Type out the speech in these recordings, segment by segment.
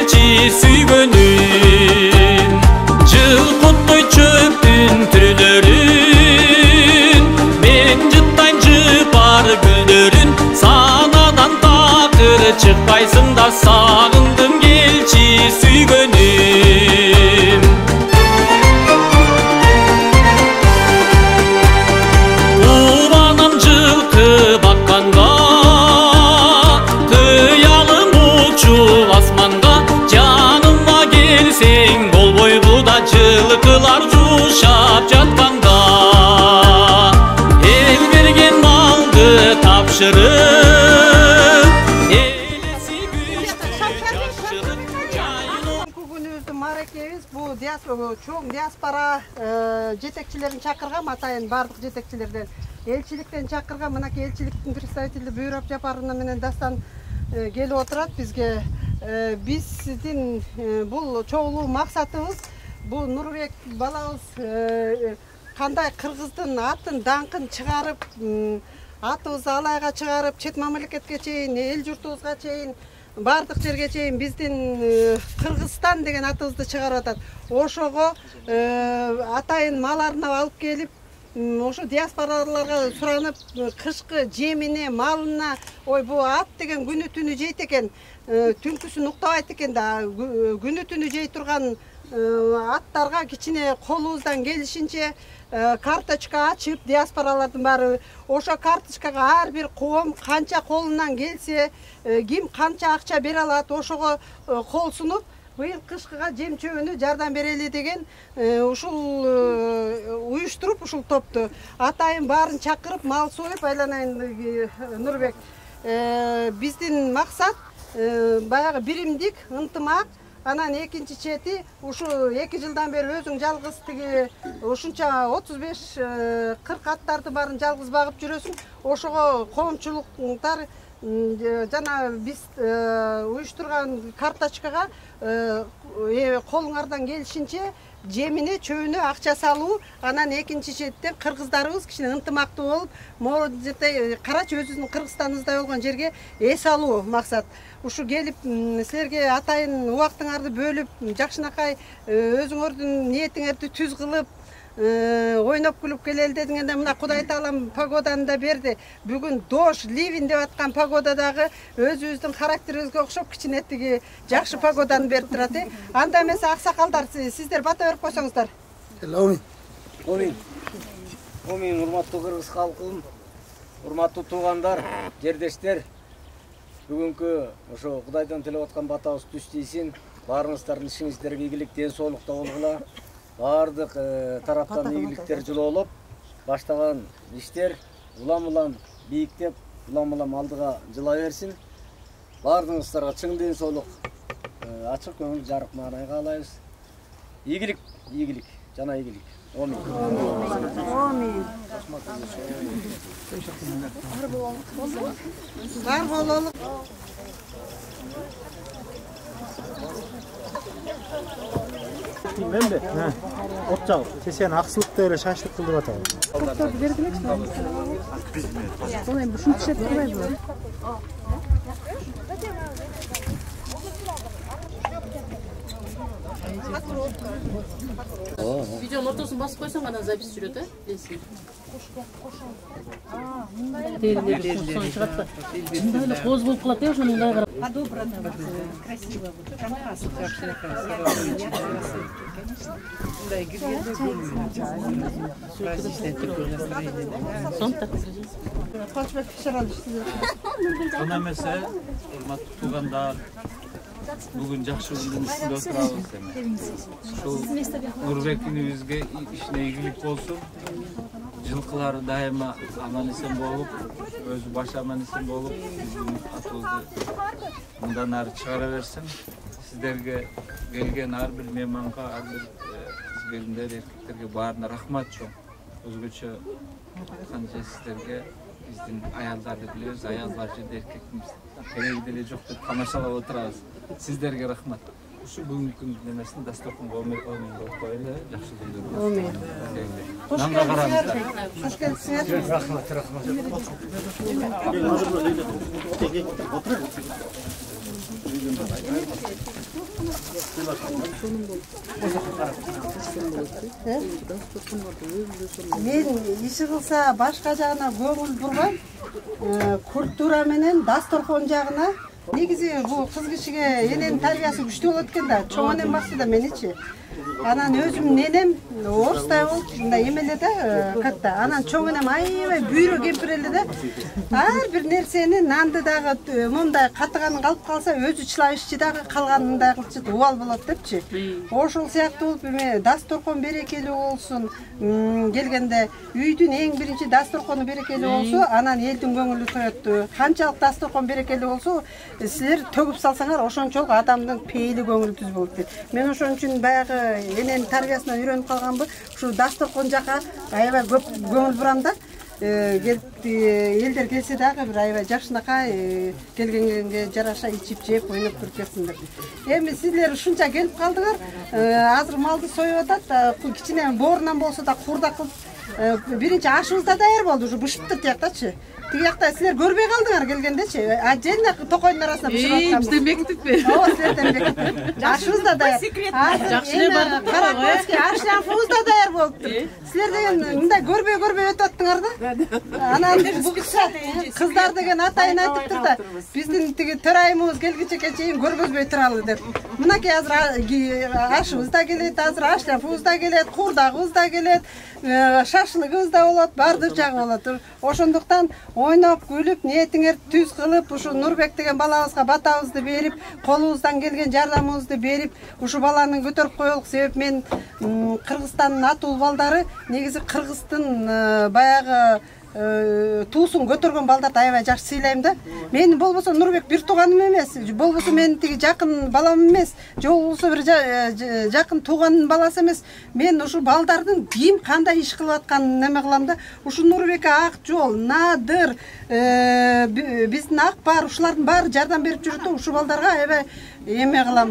келчи сүйгөнүм жылкыттой чөптүн түрүлөрүн мен жыттайм жыпар гүлдөрүн санадан такыр чыкпайсың да сагындым келчи сүйгөнүм убанам жылкы бакканга кыялым учуп асманга жаныма келсең болбойбу да жылкылар жушап жатканда эл берген малды тапшырып элеси күчтү жакшырып Күнүбүздүн мааракебиз бул чоң диаспора жетекчилерин чакыргам, атайын бардык жетекчилерден элчиликтен чакыргам. Мынакей элчиликтин представители Бүйрөк Жапарына менен Дастан келип отурат бизге. Биздин бул чогулуу максатыбыз бул Нурбек балабыз кандай кыргыздын атын даңкын чыгарып, атыбызды алайга чыгарып, чет мамлекетке чейин, эл журтубузга чейин, бардык жерге чейин биздин Кыргызстан деген атыбызды чыгарып атат. Ошого атайын маларын алып келип, ошо диаспораларга суранып, кышкы жемине, малына, ой бу ат деген күнү түнү жейт экен, түнкүсүн уктабайт экен да, күнү түнү жей турган аттарга кичине колубуздан келишинче карточка ачып, диаспоралардын баары ошо карточкага ар бир коом канча колунан келсе, ким канча акча бере алат, ошого кол сунуп, быйыл кышкыга жем чөбүнө жардам берели деген ушул уюштуруп ушул топту атайын баарын чакырып мал союп айланайын. Нурбек, биздин максат баягы биримдик, ынтымак. Анан экинчи чети ушу 2 жылдан бери өзүң жалгыз тиги ушунча 35-40 аттарды барын жалгыз багып жүрөсүң. Ошого коомчулуктар жана биз уюштурган карточкага колуңардан келишинче жемине чөбүнө акча салуу. Анан экинчи четтен кыргыздарыбыз кичине ынтымактуу болуп, могу жерде карачы өзүбүздүн Кыргызстаныбыздай болгон жерге эс алуу максат. Ушу келип силерге атайын убактыңарды бөлүп, жакшынакай өзүңөрдүн ниетиңерди түз кылып, ойноп күлүп келели дедиңерде, мына Кудай Таалам погоданы да берди. Бүгүн дождь, ливень деп аткан погода дагы өзүбүздүн характерибизге окшоп кичине тиги жакшы погоданы берип турат. Анда эмесе аксакалдар, сиздер бата берип койсоңуздар. Амин. Амин, урматтуу кыргыз калкым, урматтуу туугандар, жердештер. Бүгүнкү ошо Кудайдан тилеп аткан батабыз түз тийсин. Баарыңыздардын ишиңиздерге ийгилик, ден соолукта болгула. Бардык тараптан ийгиликтер жылоолоп, баштаган иштер улам-улам бийиктеп, улам-улам алдыга жыла берсин. Бардыгыңыздарга чың ден соолук, ачык көңүл, жарык маанай каалайбыз. Ийгилик, жана ийгилик. Амин. Бар бололук. Мен де от жағып, сен ақсылықты эле шашлык кылдырып атабы. Топтарды бергилечи. Оны эми ушинтип түшүп турбайбы? Видеонун ортосун басып койсоң анан запись жүрөт, билесиң. Мындай эле кооз болуп калат, ошо мындай карап. Подобрано, красиво, каркас вообще красиво. Ана эмесе, урматтуу туугандар, бүгүн жакшы күндүн үстүндө отурабыз эми. Ушул Нурбекибизге ишине ийгилик болсун. Жылкылары дайыма аман эсен болуп, өзү баш аман эсен болуп, биздин атыбызды мындан ары чыгара берсин. Сиздерге келген ар бир мейманга, ар бир кыз-келиндер, эркектерге баарына рахмат чоң. Өзгөчө канча сиздерге биздин аялдарды билебиз, аялдар жерде эркекimiz кереги деле жок деп тамашалап отурабыз. Сиздерге рахмат. Ушу бүгүнкү немесин дасторконго омен коелу, жакшы күндөр. Амин. Нанга караңыздар. Хош келипсиңер. Рахмат. Мен иши кылса башка жагына көңүл бурган, культура менен дасторкон жагына. Негизи бул кыз кишиге эненин тарбиясы күчтүү болот экен да, чоң энем бакты да меничи. Анан өзүмдүн энем орустай болуп, мындай эмеле да, катта. Анан чоң энем аябай бүйрө кемпир эле да. Ар бир нерсени нанды дагы мындай катыганын калып калса өзү чылап иччи дагы калганын мындай кылчу, убал болот депчи. Ошол сыяктуу болуп эме дасторкон берекелүү болсун. Келгенде үйдүн эң биринчи дасторкону берекелүү болсо, анан элдин көңүлү тоет. Канчалык дасторкон берекелүү болсо, силер төгүп салсаңар, ошончолук адамдын пейили көңүлү түз болуп дейт. Мен ошон үчүн баягы эненин тарбиясынан үйрөнүп калганбы, ушу дасторкон жака аябай көп көңүл бурам да. Элдер келсе дагы бир аябай жакшынакай келгенге жараша ичип жеп ойноп туруп кетсиндер. Эми силер ушунча келип калдыңар, азыр малды союп атат, кичине боорунан болсо да курдак кылып биринчи ашыбыз да даяр болду, ушу бышыптыр тияктачы. Тиги жакта силер көрбөй калдыңар келгендечи. Отдельно токойдун арасында бышып аткан. Бизден бекитиппи? Ооба, силерден бекитип. Ашыбыз да даяр. Жакшы эле бардык. Каракөзгө ашабыз да даяр болуптур. Силер деген мындай көрбөй өтүп аттыңар да. Анан бул кыздар деген атайын айтыптыр да. Биздин тиги төрайымыбыз келгичекке чейин көргөзбөй туралы деп. Мынакей азыр ашыбыз да келет, азыр ашляфыбыз да келет, курдагыбыз да келет, шашлыгыбыз да болот, баардык жагы болот. Ошондуктан ойноп, күлүп, ниетиңер түз кылып, ушу Нурбек деген балабызга батабызды берип, колубуздан келген жардамыбызды берип, ушу баланы көтөрүп коелук. Себеп мен Кыргызстандын атуу балдары, негизи Кыргыздын баягы туусун көтөргөн балдарды аябай жакшы сыйлайм да. Мен болбосо Нурбек бир тууганым эмес, болбосо мен тиги жакын балам эмес, же болбосо бир жакын тууганын баласы эмес. Мен ушу балдардын ким кандай иш кылып атканын неме кылам да. Ушу Нурбекке Ак жол, Надыр, биздин Акбар, ушулардын баары жардам берип жүрөт да. Ушу балдарга аябай эме кылам.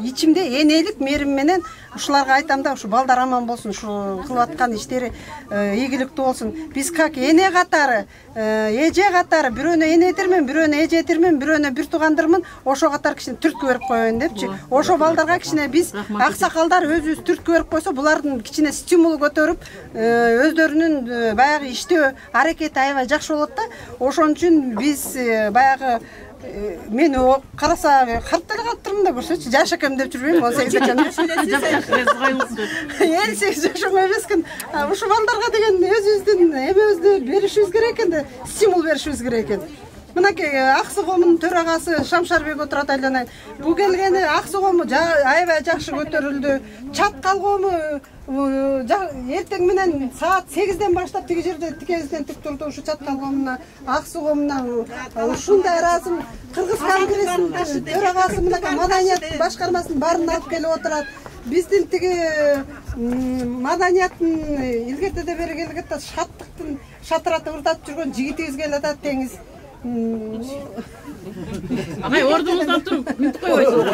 Ичимде энелик мээрим менен ушуларга айтам да, ушу балдар аман болсун, ушу кылып аткан иштери ийгиликтүү болсун. Биз как эне катары, эже катары, бирөөнө энетермен, бирөөнө эжетермен, бирөөнө бир туугандырмын, ошо катары кичине түрткү берип коеюн депчи. Ошо балдарга кичине биз аксакалдар өзүбүз түрткү берип койсо, булардын кичине стимул көтөрүп, өздөрүнүн баягы иштөө аракети аябай жакшы болот да. Ошон үчүн биз баягы мен караса карт деле калып турмун да, көрсөчү, жаш экем деп жүрбөйм, 18 экем. 58 жашым эмесмин. Ушу балдарга деген өзүбүздүн эмебизди беришибиз керек экен да, стимул беришибиз керек экен. Мынакей Аксы комунун төрагасы Шамшарбек отурат айланайын. Бул келгени Аксы кому аябай жакшы көтөрүлдү. Чаткал кому эртең менен саат 8ден баштап тиги жерде тикебизден тик турду. Ушу Чаткал комуна, Аксы комуна ушундай ыраазым. Кыргыз конгрессинин төрагасы мынакей маданият башкармасынын баарын алып келип отурат. Биздин тиги маданияттын илгертеде бери келгет да шаттыктын шатыраты ырдатып жүргөн жигитибиз келип атат, теңиз. Агай, ордуңуздан туруп, мүнтүп койбойсуңуз.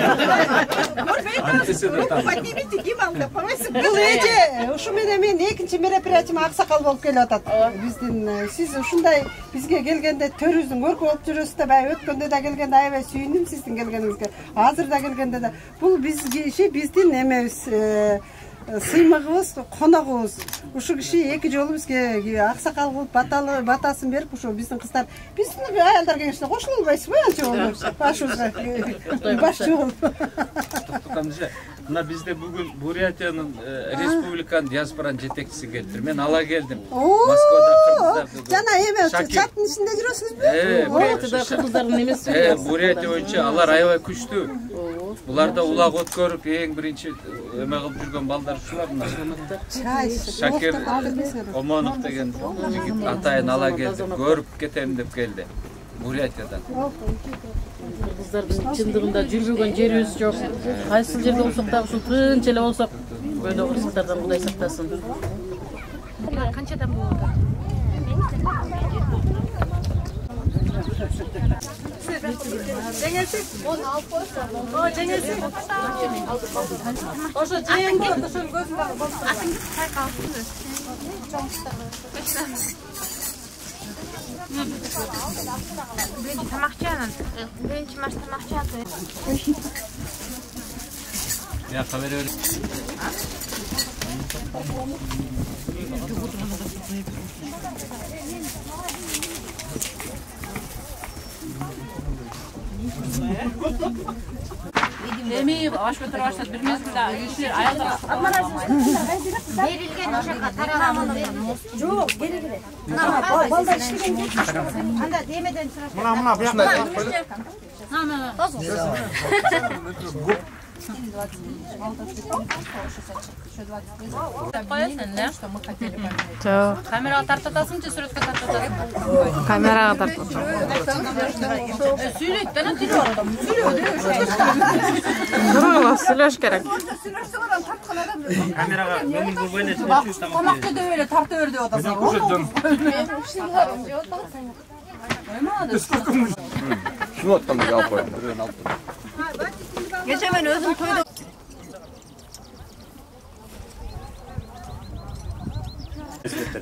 Бул эже, ушу менен мен экинчи мероприятием аксакал болуп келип атат. Биздин сиз ушундай бизге келгенде төрүбүздүн көркү болуп жүрөсүз да, баягы өткөндө да келгенде аябай сүйүндүм сиздин келгениңизге. Азыр да келгенде да. Бул биздин эмебиз, сыймыгыбыз, коногубуз. Ушу киши эки жолу бизге аксакал кылып батасын берип, ушу биздин кыздар, биздин аялдар кеңешине кошула албайсызбы анча болуп? Башыбызга башчы болуп. Мына бизде бүгүн Бурятиянын республиканын диаспоранын жетекчиси келиптир. Мен ала келдим. Москвада кыргыздарды. Жана эме чаттын ичинде жүрөсүзбү? Бурятияда кыргыздардын эмеси. Бурятия боюнча алар аябай күчтүү. Буларда улак өткөрүп эң биринчи эме кылып жүргөн балдар ушулар. Шакир Омонов деген жигит атайын ала келди, көрүп кетем деп келди. Бурятиядан. Кыргыздардын чындыгында жүрбөгөн жерибиз жок. Кайсыл жерде болсок да, ушул тынч эле болсок, бөлө кыргыздардан Кудай сактасын. Канчадан болот? Жеңелсек? Жеңелсек? Ошо жең болот, ошо көзүн багып болсун. Атыңды сайкалсын. Тамакчанын. Birinchi marta тамакчан. Ya haber ver. Эми аш көтөрүп баштады. Бир мезгилде иши аялдар Берилген ошоға тараган. Жоқ, керек. Балда иштеген. Анда демеден сұрап. Мына буяқта. коесуң, да? Жок. Камерага тартатасың же сүрөткө тартатасың? Камерага тартып. Сүйлөйт да, тили бар адам. Дургула сүйлөш керек. Камераға көңіл бөліп эле Тамакты да эле тарта бер деп атасың. Şunu attım ya koyayım. Geçen ben özüm toydum.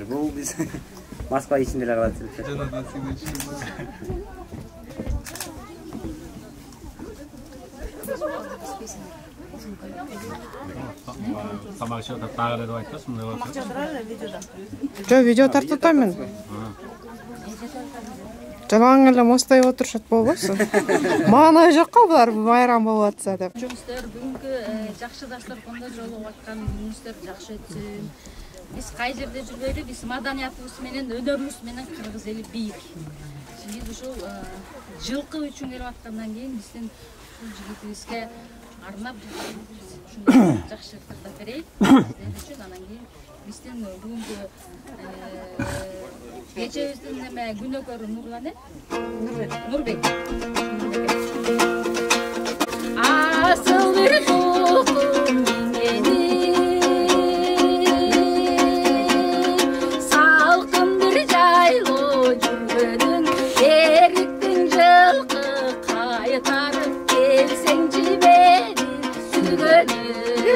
Bu biz Moskva içindeler kalacak. Tamam şu da tağırdı aytasın ne var? Жо, видео тартып атайм. Жалаң эле мостай отурушат болбойсу. Маған ой жокко булар байрам болуп атса деп. Жумуштар бүгүнкү жакшыдаштар кондо жолугуп аткан күнүңүздөр жакшы өтсүн. Биз кай жерде жүрбөйлү, биз маданиятыбыз менен, өнөрүбүз менен кыргыз эли бийик. Биз ушул жылкы үчүн келип аткандан кийин биздин ушул жигитибизге арнап жакшы тагдап берейик. Сиздер үчүн анан кийин биздин бүгүнкү кечебиздин неме күнөөкөрү Нурлан Нурбек. Асыл бир тукум салкын бир жайлоо жүргөнүн эриктин жылкы кайтарып келсеңчи мени сүйгөнүм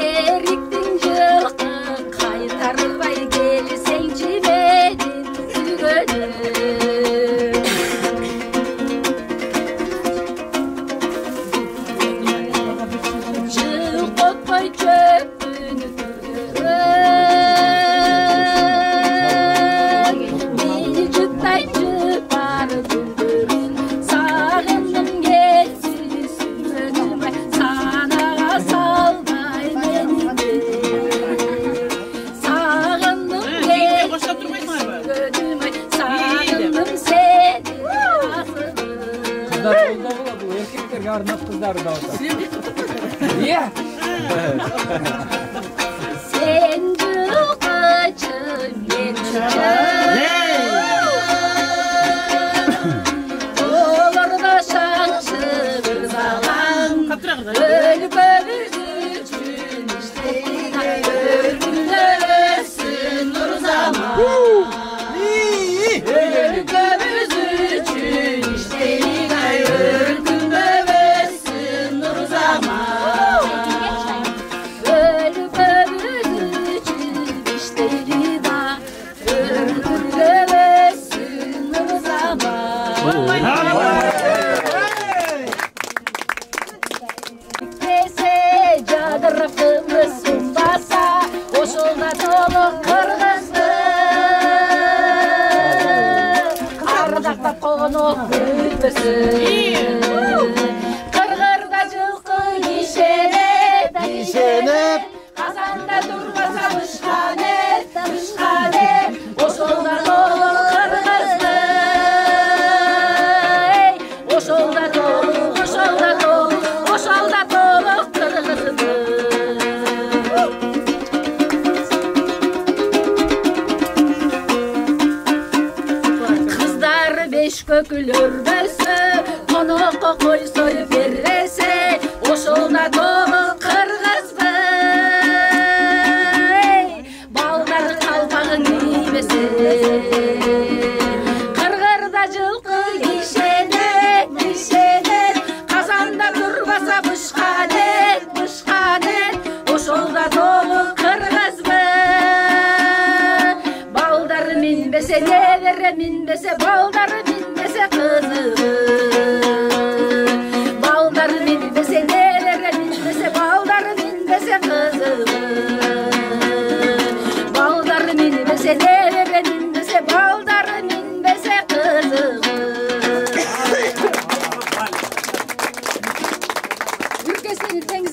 эриктин жылкы кайтарбай келсеңчи мени сүйгөнүм жылкытпай чөптүн мени жыттайчы бар күндөрүн сагындым келсин сүйгөнүм санага салбай мени сагындым келсин сүйгөнүм сагындым сени Kızlar oldu bu erkekler yardım kızlar da oldu. Sen жылкычы мен Оларда шаңшы бір залан Өлкөбүз үчүн иштейт өргүлөсүн нур заман Өлкөбүз үчүн иштейт өргүлөсүн нур заман Кыргырда жылкы кишенеп казанда турбаса бышканет ошолда толу кыргызды ошолда толу кыргызды Kızlar beş kökül örmesi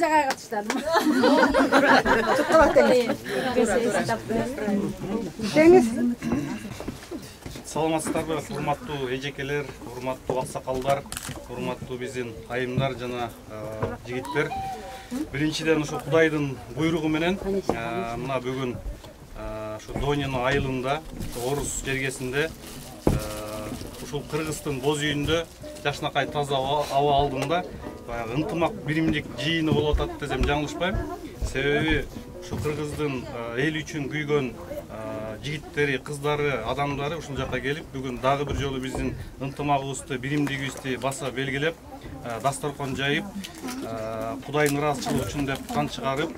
акцияга катыштым. Деңиз. Саламатсыздарбы, урматтуу эжекелер, урматтуу аксакалдар, урматтуу биздин айымдар жана жигиттер. Биринчиден ушу Кудайдын буйругу менен мына бүгүн ушу Донина айылында, Орус жергесинде, ушул Кыргыздын боз үйүндө жакшынакай таза аба алдында баягы ынтымак биримдик жыйыны болуп атат десем жаңылышпайм. Себеби ушу Кыргыздын эл үчүн күйгөн жигиттери, кыздары, адамдары ушул жака келип, бүгүн дагы бир жолу биздин ынтымагыбызды, биримдигибизди баса белгилеп, дасторкон жайып, Кудайдын ыраазычылыгы үчүн деп кан чыгарып,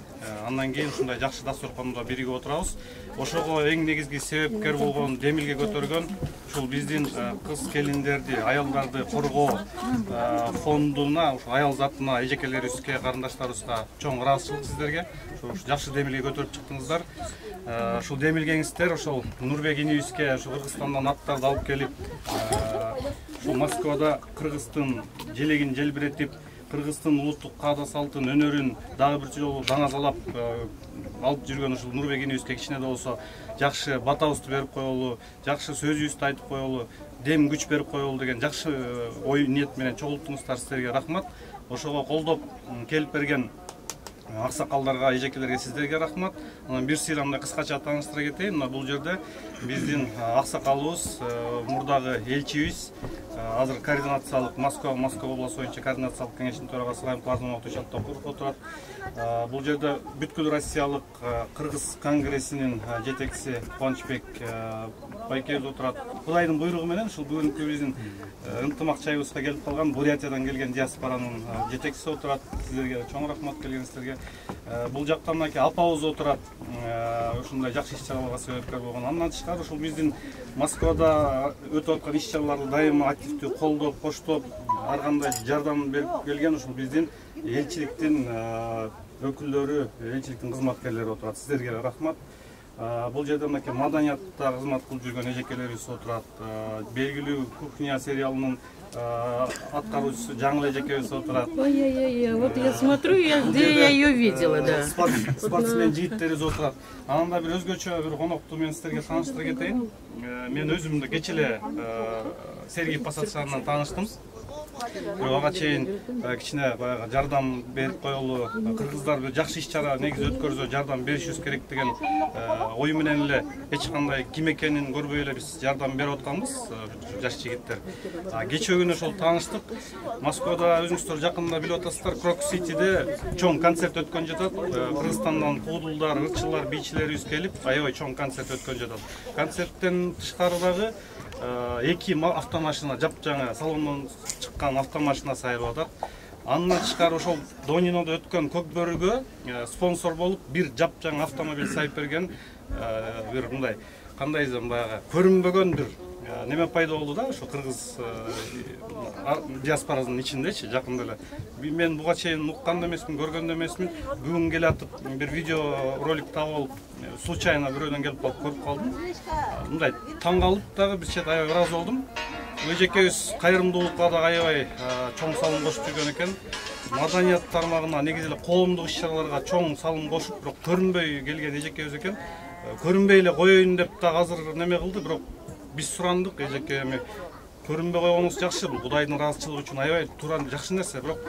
андан кийин ушундай жакшы дасторкондо биригип отурабыз. Ошого эң негизги себепкер болгон, демилге көтөргөн ушул биздин кыз келиндерди, аялдарды коргоо фондуна, ушул аял затына, эжекелерибизге, карындаштарыбызга чоң ыраазычылык сиздерге. Ушул жакшы демилге көтөрүп чыктыңыздар. Ушул демилгеңиздер ошол Нурбек инибизге ушул Кыргызстандан аттарды алып келип, ушул Москвада Кыргыздын желегин желбиретип, Кыргыздын улуттук каада салтын, өнөрүн дагы бир жолу даңазалап алып жүргөн ушул Нурбек инибизге кичине да болсо жакшы батабызды берип коелу, жакшы сөзүбүздү айтып коелу, дем күч берип коелу деген жакшы ой ниет менен чогулттуңуздар, сиздерге рахмат. Ошого колдоп келип берген аксакалдарга, эжекелерге сиздерге рахмат. Анан бир сыйрамда кыскача тааныштыра кетейин. Мына бул жерде биздин аксакалыбыз, мурдагы элчибиз, азыр координациялык Москва обласу боюнча координациялык кеңештин төрагасы Артман Токуров отурат. Бул жерде бүткүл Россиялык Кыргыз конгрессинин жетекчиси Кубанычбек байкебиз отурат. Кудайдын буйругу менен ушул бүгүнкү биздин ынтымак чайыбызга келип калган Бурятиядан келген диаспоранын жетекчиси отурат. Сиздерге чоң рахмат келгениңиздерге. Бул жактан мынакей апабыз отурат. Ушундай жакшы иш-чараларга себепкер болгон. Андан тышкары ушул биздин Москвада өтүп аткан иш-чараларды дайыма активдүү колдоп, коштоп, ар кандай жардам берип келген ушул биздин элчиликтин өкүлдөрү, элчиликтин кызматкерлери отурат. Сиздерге рахмат. Бул жерде мынакей маданиятта кызмат кылып жүргөн эжекелерибиз отурат. Белгилүү кухня сериалынын аткаруучусу Жаңыл эжекебиз отурат. Ой-ой-ой, вот я смотрю, где я ее видела, да. Спортсмен жигиттерибиз отурат. Анан да бир өзгөчө бир конокту мен сиздерге тааныштыра кетейин. Мен өзүм да кече эле Сергей Посадчанынан тааныштым. Бирок ага чейин кичине баягы жардам берип коелу, кыргыздар бир жакшы иш-чара негизи өткөрсө жардам беришибиз керек деген ой менен эле эч кандай ким экенин көрбөй эле биз жардам берип атканбыз, жаш жигиттер. Кечээ күнү ошол тааныштык. Москвада өзүңүздөр жакында билип атасыздар, Крок-Ситиде чоң концерт өткөн жатат. Кыргызстандан куудулдар, ырчылар, бийчилерибиз келип, аябай чоң концерт өткөн жатат. Концерттен тышкары дагы эки автомашина, жапжаңа салондон чыккан автомашина сайылып атат. Андан тышкары ошол Донинода өткөн Көкбөрүгө спонсор болуп бир жапжаң автомобиль сайып берген бир мындай кандай десем баягы көрүнбөгөн бир неме пайда болду да, ошо кыргыз диаспорасынын ичиндечи жакында эле. Мен буга чейин уккан да эмесмин, көргөн да эмесмин. Бүгүн келатып бир видео ролик таап алып, случайно бирөөдөн келип калып көрүп калдым. Мындай таң калып дагы бир чет аябай ыраазы болдум. Эжекебиз кайрымдуулукка да аябай чоң салым кошуп жүргөн экен. Маданият тармагына, негизи эле коомдук иш-чараларга чоң салым кошуп, бирок көрүнбөй келген эжекебиз экен. Көрүнбөй эле коеюн деп дагы азыр неме кылды, бирок биз сурандык эжеке, көрүнбөй койгонуңуз жакшы, бул Кудайдын ыраазычылыгы үчүн аябай туура жакшы нерсе, бирок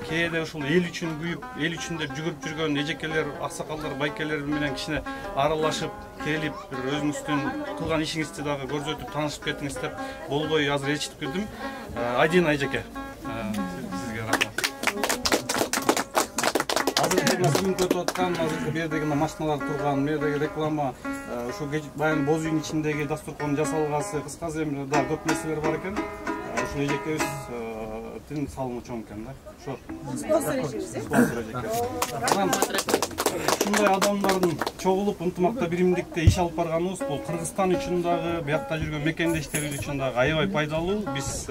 кээде ушул эл үчүн күйүп, эл үчүн деп жүгүрүп жүргөн эжекелер, аксакалдар, байкелер менен кичине аралашып келип, бир өзүңүздүн кылган ишиңизди дагы көрсөтүп, таанышып кеттиңиз деп болбой азыр ээрчитип келдим. Айдина эжеке, сизге рахмат. Азыр бүгүнкү өтүп аткан, азыркы бердеги машиналар турган, бердеги реклама, ушул баягы боз үйдүн ичиндеги дасторкон жасалгасы, кыскасы эми да көп нерселер бар экен. Ушул эжекебиздин салымы чоң экен да. Ошо спонсор эжеке. Ушундай адамдардын чогулуп ынтымакта, биримдикте иш алып барганыбыз бул Кыргызстан үчүн дагы, биякта жүргөн мекендештерибиз үчүн дагы аябай пайдалуу. Биз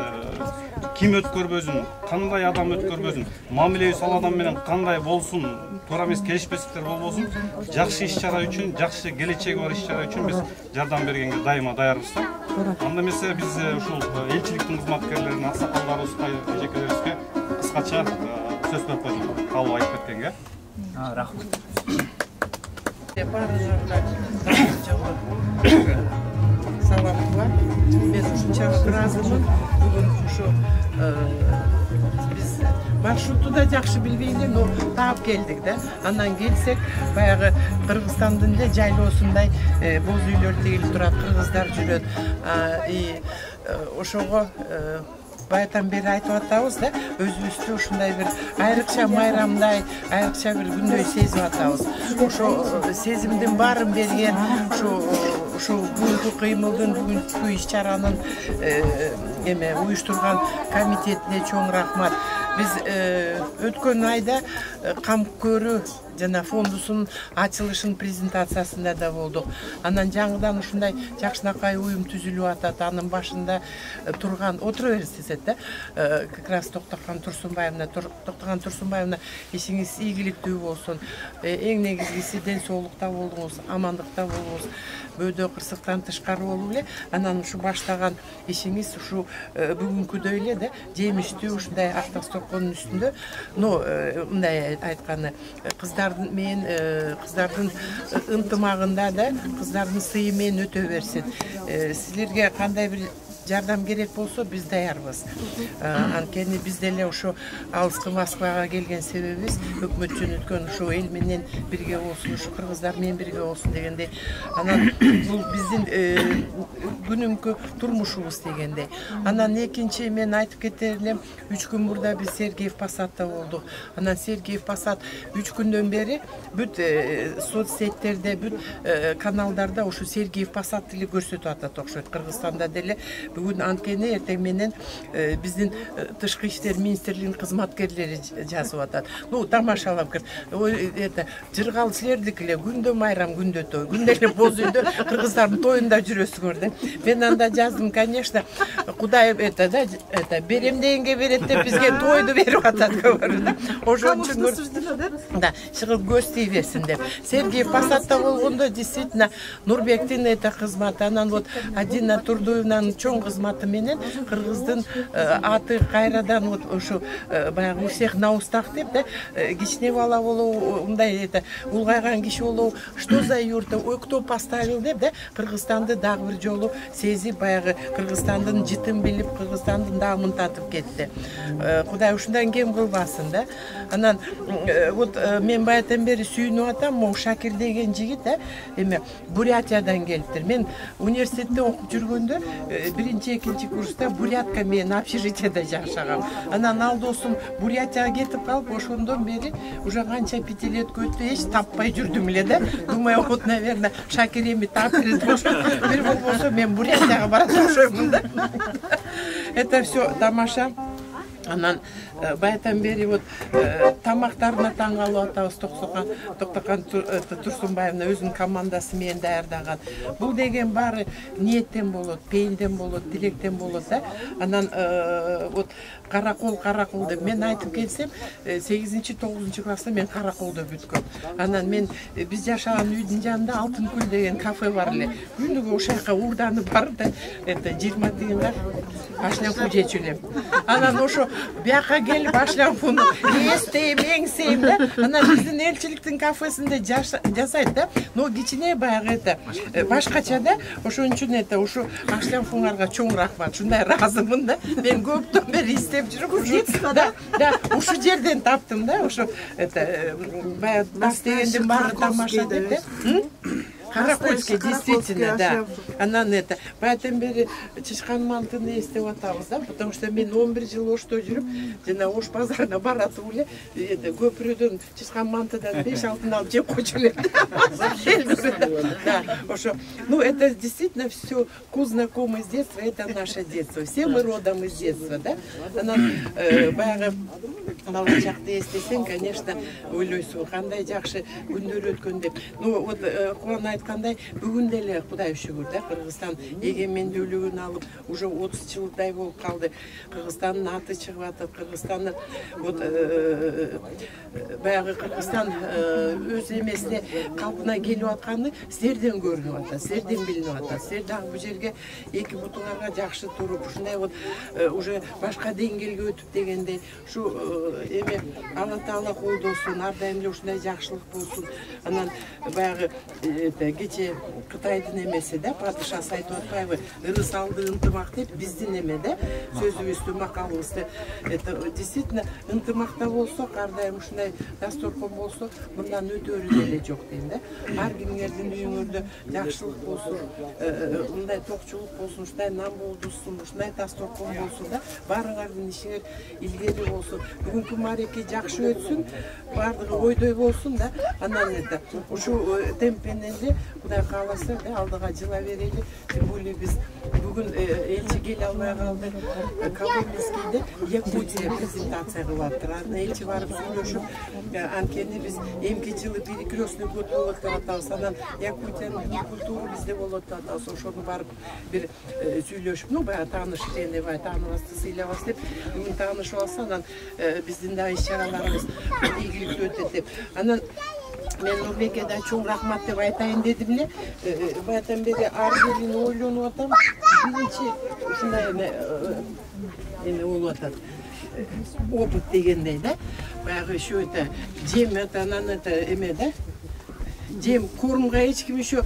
ким өткөрбөсүн, кандай адам өткөрбөсүн, мамилебиз ал адам менен кандай болсун, туура эмес келишпестиктер болбосун, жакшы иш-чара үчүн, жакшы келечеги бар иш-чара үчүн биз жардам бергенге дайыма даярбыз. Анда эмесе биз ушул элчиликтин кызматкерлерине, аксакалдарыбызга, эжекелерибизге кыскача сөз берип койдум кабыл айтып кеткенге. Рахмат. Саламова. Мен ушунчалык ыраазымын. Бүгүн ушу биз маршруту да жакшы билбей эле, но таап келдик да. Андан келсек, баягы Кыргызстандын эле жайлоосундай боз үйлөр тигилип турат, кыргыздар жүрөт. Ошого баятан бери айтып атабыз да, өзүбүздү ушундай бир айрыкча майрамдай, айрыкча бир күндөй сезип атабыз. Ошо сезимдин баарын берген ошо бүгүнкү кыймылдын, бүгүнкү иш-чаранын уюштурган комитетине чоң рахмат. Биз өткөн айда Кам көрүү жана фондусунун ачылышын презентациясында да болдук. Анан жаңыдан ушундай жакшынакай уюм түзүлүп атат. Анын башында турган отура берсиз да. Как раз Токтогон Турсунбаевна ишиңиз ийгиликтүү болсун. Эң негизгиси ден соолукта болуңуз, амандыкта болуңуз. Бөөдө кырсыктан тышкары болуп эле, анан ушу баштаган ишиңиз ушу бүгүнкүдөй эле да, жемиштүү ушундай актык стоконун үстүндө. Но мындай айтканы, кыздардын ынтымагында да, кыздардын сыйы менен өтө берсин. Силерге кандай бир жардам керек болсо биз даярбыз. Анткени биз деле ошо алыскы Москвага келген себебибиз өкмөт жөнөткөн ошо эл менен бирге болсун, ушу кыргыздар менен бирге болсун дегендей. Анан бул биздин күнүмкү турмушубуз дегендей. Анан экинчи мен айтып кетер элем, 3 күн мурда биз Сергеев Посадта болдук. Анан Сергеев Посад 3 күндөн бери бүт соцсеттерде, бүт каналдарда ошо Сергеев Посад эле көрсөтүп атат окшойт. Кыргызстанда деле бүгүн анткени эртең менен биздин тышкы иштер министрлигинин кызматкерлери жазып атат. Ну, тамашалап кет. Жыргал силердики эле күндө майрам, күндө той, күндө эле боз үйдө кыргыздардын тоюнда жүрөсүңөр деп. Мен анда жаздым, конечно, Кудай берем дегенге берет деп бизге тойду берип атат говорду. Ошон үчүн да, чыгып көз тие берсин деп. Сергеев Посадта болгондо действительно Нурбектин кызматы, анан вот Адина Турдуевнанын чоң кызматы менен кыргыздын аты кайрадан вот ошо баягы у всех на устах деп да, кичине бала болуу, мындай улгайган киши болуу, что за юрта, ой, кто поставил деп да, Кыргызстанды дагы бир жолу сезип, баягы Кыргызстандын жытын билип, Кыргызстандын даамын татып кетти. Кудай ушундан кем кылбасын да. Анан вот мен баятан бери сүйүнүп атам, могу Шакир деген жигит эме Бурятиядан келиптир. Мен университетте окуп жүргөндө биринчи, экинчи курста бурятка менен общежитиеде жашагам. Анан ал досум Бурятияга кетип калып, ошондон бери уже канча 5 лет өттү, эч таппай жүрдүм эле да. Думаю, вот, наверное, Шакир эми таап берет болсо, бир болбосо мен Бурятияга барат окшоймун да. Это все тамаша. Анан баятан бери вот тамактарына таң калып атабыз. Токтогон Турсунбаевна өзүнүн командасы менен даярдаган. Бул деген баары ниеттен болот, пейилден болот, тилектен болот да. Анан вот каракол деп мен айтып келсем, 8-9 класста мен караколдо бүткөм. Анан мен биз жашаган үйдүн жанында Алтынкөл деген кафе бар эле. Күнүгө ошол жака уурданып барып да 20 тыйынга ашланфу жечү элем. Анан ошо бияка келип ашланфуну эстейм, эңсейм да. Анан биздин элчиликтин кафесинде жасайт да. Но кичине баягы башкача да. Ошон үчүн ушу ашланфуңарга чоң рахмат. Ушундай ыраазымын да. Мен көптөн бери издеп жүрүп, да, ушу жерден таптым да. Ошо баягы бас дегендин баары тамаша деп да. Каракольский, действительно, да. Анан баятан бери чычкан мантыны эстеп атабыз да, потому что мен 11 жыл Ошто жүрүп, жана Ош базарына баратып эле, көпүрөдөн чычкан мантыдан 5 алтын алып жеп койчу элем. Да, ошо. Ну, это действительно все вкус знакомый с детства, это наше детство. Все мы родом из детства, да. Анан баягы бала чакты эстесең, конечно, ойлойсуң, кандай жакшы күндөр өткөн деп. Ну, вот Кубанай айткандай бүгүн деле Кудай шүгүр да Кыргызстан эгемендүүлүгүн алып уже 30 жылдай болуп калды. Кыргызстандын аты чыгып атат. Кыргызстандын вот баягы Кыргызстан өз эмесине калпына келип атканы сиздерден көрүнүп атат, сиздерден билинип атат. Сиздер дагы бул жерге эки бутуңарга жакшы туруп, ушундай вот уже башка деңгээлге өтүп дегендей, ушу эме Алла Таала колдосун, ар дайым эле ушундай жакшылык болсун. Анан баягы кече Кытайдын эмеси да, падышасы айтып атпайбы, ырыс алды ынтымак деп биздин эме да, сөзүбүздү, макалыбызды. Действительно, ынтымакта болсок, ар дайым ушундай дасторкон болсо, мындан өтөрү деле жок дейм да. Ар кимиңердин үйүңөрдө жакшылык болсун, мындай токчулук болсун, ушундай нан болдусун, ушундай дасторкон болсун да, баарыңардын ишиңер илгери болсун. Бүгүнкү маареке жакшы өтсүн, баардыгы ойдой болсун да. Анан ушу темпенен эле Кудай кааласа алдыга жыла берели. Тем более биз бүгүн элчи келе албай калды. Коломенскийде Якутия презентация кылып атыр. Анан элчи барып сүйлөшүп, анткени биз эмки жылы перекрестный год болот деп атабыз. Анан Якутиянын культурасы бизде болот деп атабыз. Ошону барып бир сүйлөшүп, баягы таанышып дегенде, тааныбызды сыйлабыз деп, бүгүн таанышып алса, анан биздин да иш-чараларыбыз ийгиликтүү өтөт деп. Анан мен Нурбекке да чоң рахмат деп айтайын дедим эле. Баягыдан бери ар бирин ойлонуп атам. Биринчи ушундай эме болуп атат. Опыт дегендей да. Баягы ещё жем анан эме да. Жем кормга эч ким ещё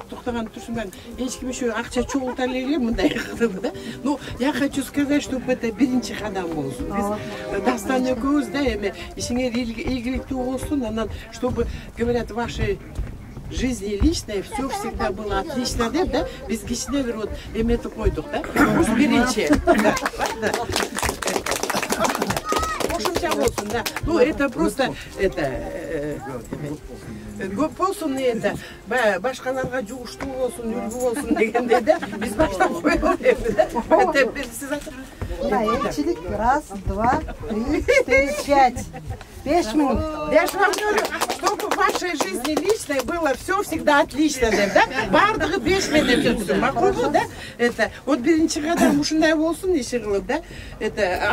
токтогон турсунбай, эч ким ещё акча чогулта эле мындай кылып да. Ну, я хочу сказать, чтобы это биринчи кадам болсун. Биз Дастан экөөбүз да эме ишиңер ийгиликтүү болсун, анан чтобы, говорят, ваши жизни личной все всегда было отлично деп да. Биз кичине бир вот эметип койдук да. Уз биринчи. Кошумча болсун да. Ну, это просто көп болсун башкаларга жугуштуу болсун, үлгү болсун дегендей да. Биз баштап коелу эми. Элчилик 1, 2, 3, 4, 5. 5 минут. Я же вам говорю, чтобы в вашей жизни личной было все всегда отлично, да? Бардыгы 5 минут макулбу, да? Вот биринчи кадам ушундай болсун иши кылып, да?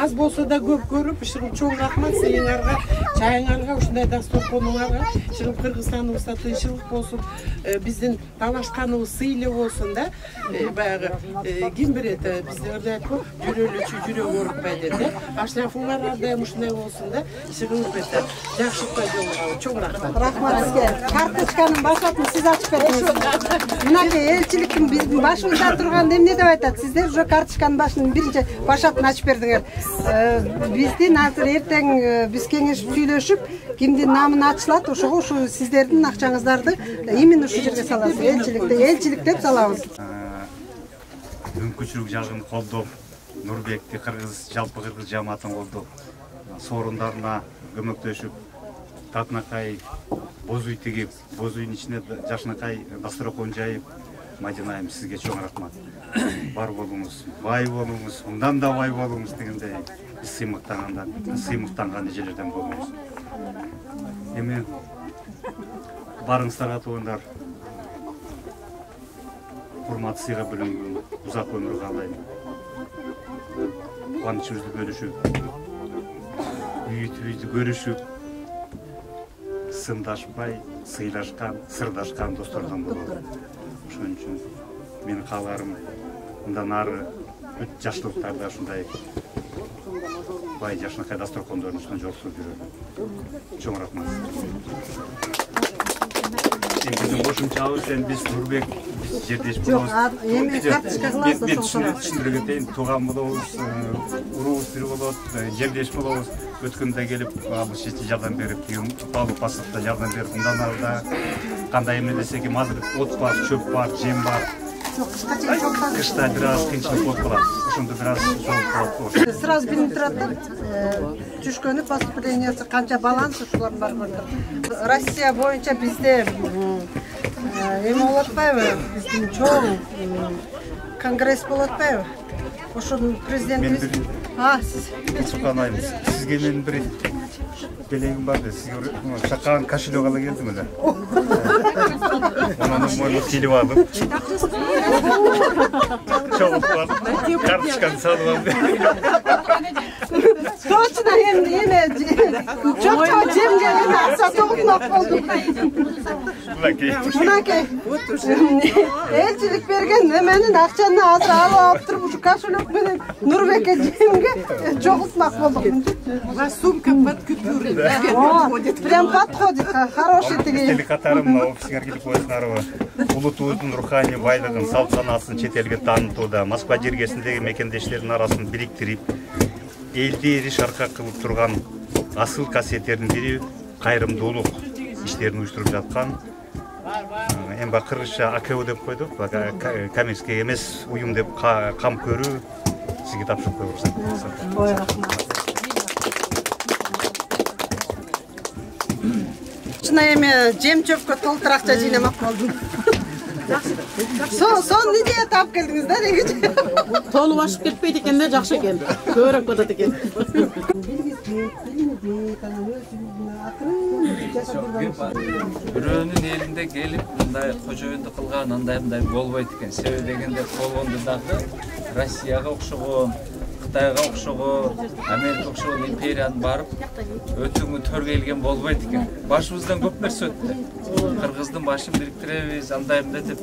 Аз болсо да көп көрүп, иши кылып чоң рахмат силерге, чайыңарга, ушундай дасторконуңарга, иши кылып Кыргызстаныбызда тынччылык болсун, биздин талашканыбыз сыйлуу болсун, да? Баягы ким билет, биздерде айтпайбы, жүрөлүчү жүрөк оорутпайт деп, да? Ашрафуңар ар дайым ушундай болсун, да? Иши кылып жакшылыкка жолугалы, чоң рахмат. Рахмат сизге. Карточканын башатын сиз ачып бердиңиз. Мынакей элчиликтин биздин башыбызда турганда эмне деп айтат? Сиздер уже карточканын башын биринчи башатын ачып бердиңер. Биздин азыр эртең биз кеңешип сүйлөшүп, кимдин намын ачылат, ошого ушу сиздердин акчаңыздарды именно ушу жерге саласыз. Элчилик деп салабыз. Мүмкүнчүлүк жагын колдоп, Нурбекти жалпы кыргыз жамаатын колдоп, сорундарына көмөктөшүп, татынакай боз үй тигип, боз үйдүн ичине жашынакай дасторкон жайып, Мадина айым сизге чоң рахмат. Бар болуңуз, бай болуңуз, мындан да бай болуңуз дегендей сыймыктанган эжелерден болуңуз. Эми барыңыздарга туугандар, урмат сыйга бөлүнгөн узак өмүр каалайм. Кубанычыбызды бөлүшүп, үйүтүбүздү көрүшүп, сындашпай, сыйлашкан, сырдашкан достордон болобу. Ошон үчүн менин кааларым мындан ары жаштылыктарда ушундай бай жашынакай дасторкондордун үстүнөн жолуксуп жүрөлү. Чоң рахмат. Биздин кошумчабыз биз Нурбек жердеш болобуз. Эми карточка кыласыз ошондо. Мен түшүндүрүп кетейин, тууган болобуз, уруубуз бир болот, жердеш болобуз. Өткөндө келип, ал шечи жардам берип, Павлов паспортто жардам берип, мындан ары да кандай эмне десек, азыр от бар, чөп бар, жем бар. Кышта бир аз кыйынчылык болуп калат. Ошондо бир аз жолуп калат. Сразу билинип турат да. Түшкөнү паспортениясы канча баланс ушулардын баары көрүнүп турат. Россия боюнча бизде эме болуп атпайбы? Биздин чоң конгресс болуп атпайбы? Ошонун президентибиз. Сиз. Сизге мен бир белегім бар де, сізге шаққан кошелек ала келдім әлі. Оның мойны келіп алып. Çoğuk var. Kartışkan salvam. Точно yine çok cemgele aksa toğutmak oldu. Bunaki elçilik bergen hemenin akçanını hazır alıp тұрып şu kaşılık benim Nurbek'e cemge çoğutmak oldu. Сумка под купюры. Прям подходит, хороший тиги. Тели қатарым мына офисіңер келіп қойсыңар. Ұлы туыздың рухани байлығын, салт санасын шетелге танытуда, Москва жергесіндегі мекендештердің арасын біріктіріп, елде ері шарқа қылып тұрған асыл қасиеттердің бірі қайырымдылық іштерін ұйыштырып жатқан. Енді қырғызша АКО деп қойдық, коммерческий емес ұйым деп қам көру сізге тапсырып қойырсақ. Шына эме жем чөпкө толтуракча жыйнамак болдум. Сон неде тап келдиңиз да дегичи. Толуп ашып кетпейт экен да, жакшы экен. Көбүрөөк кетет экен. Бирөөнүн элинде келип, мындай кожоюнду кылган андай болбойт экен. Себеби дегенде болгондо дагы Россияга окшогон, Кытайга окшогон, Америка окшогон империяны барып, өтүңү төр келген болбойт экен. Башыбыздан көп нерсе өттү. Кыргыздын башын бириктиребиз, андаймда деп.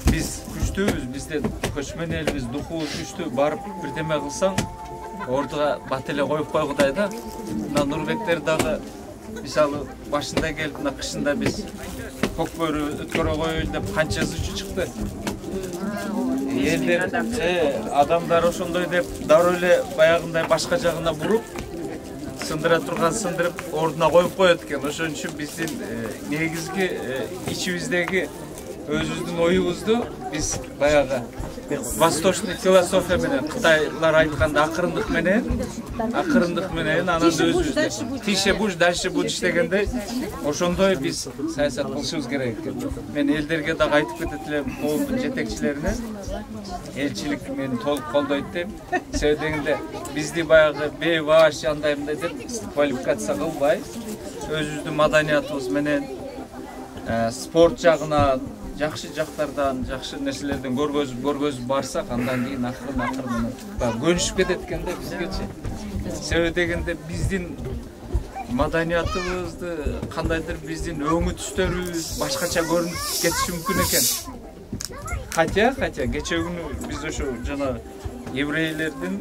Биз күчтүүбүз, бизде көчмөн элбиз, духубуз күчтүү, барып бирдеме кылсаң, ордуга бат эле коюп койгудай да. Мына Нурбектер дагы мисалы башында келип, мына кышында биз көкбөрү өткөрө коелу деп канча ызчы чыкты. Елдер, адамдар ошондой деп дароо эле баягындай башка жагына буруп, сындыра турган сындырып ордуна коюп коет экен. Ошон үчүн биздин негизги ичибиздеги өзүбүздүн оюбузду биз баягы восточный философия менен, Кытайлар айтканда акырындык менен анан өзүбүз тише буш, дальше будешь дегендей, ошондой биз саясат кылышыбыз керек экен. Мен элдерге дагы айтып кетет элем, коомдун жетекчилерине, элчилик мени толук колдойт дейм. Себеби дегенде бизди баягы бейбаш андаймындай деп квалификация кылбай, өзүбүздүн маданиятыбыз менен спорт жагынан, жакшы жактардан, жакшы нерселерден көргөзүп барсак, андан кийин акырын көнүшүп кетет экен да бизгечи. Себеби дегенде биздин маданиятыбызды, кандайдыр биздин өңү түстөрүбүз башкача көрүнүп кетиши мүмкүн экен. Хотя кече күнү биз ошо жана еврейлердин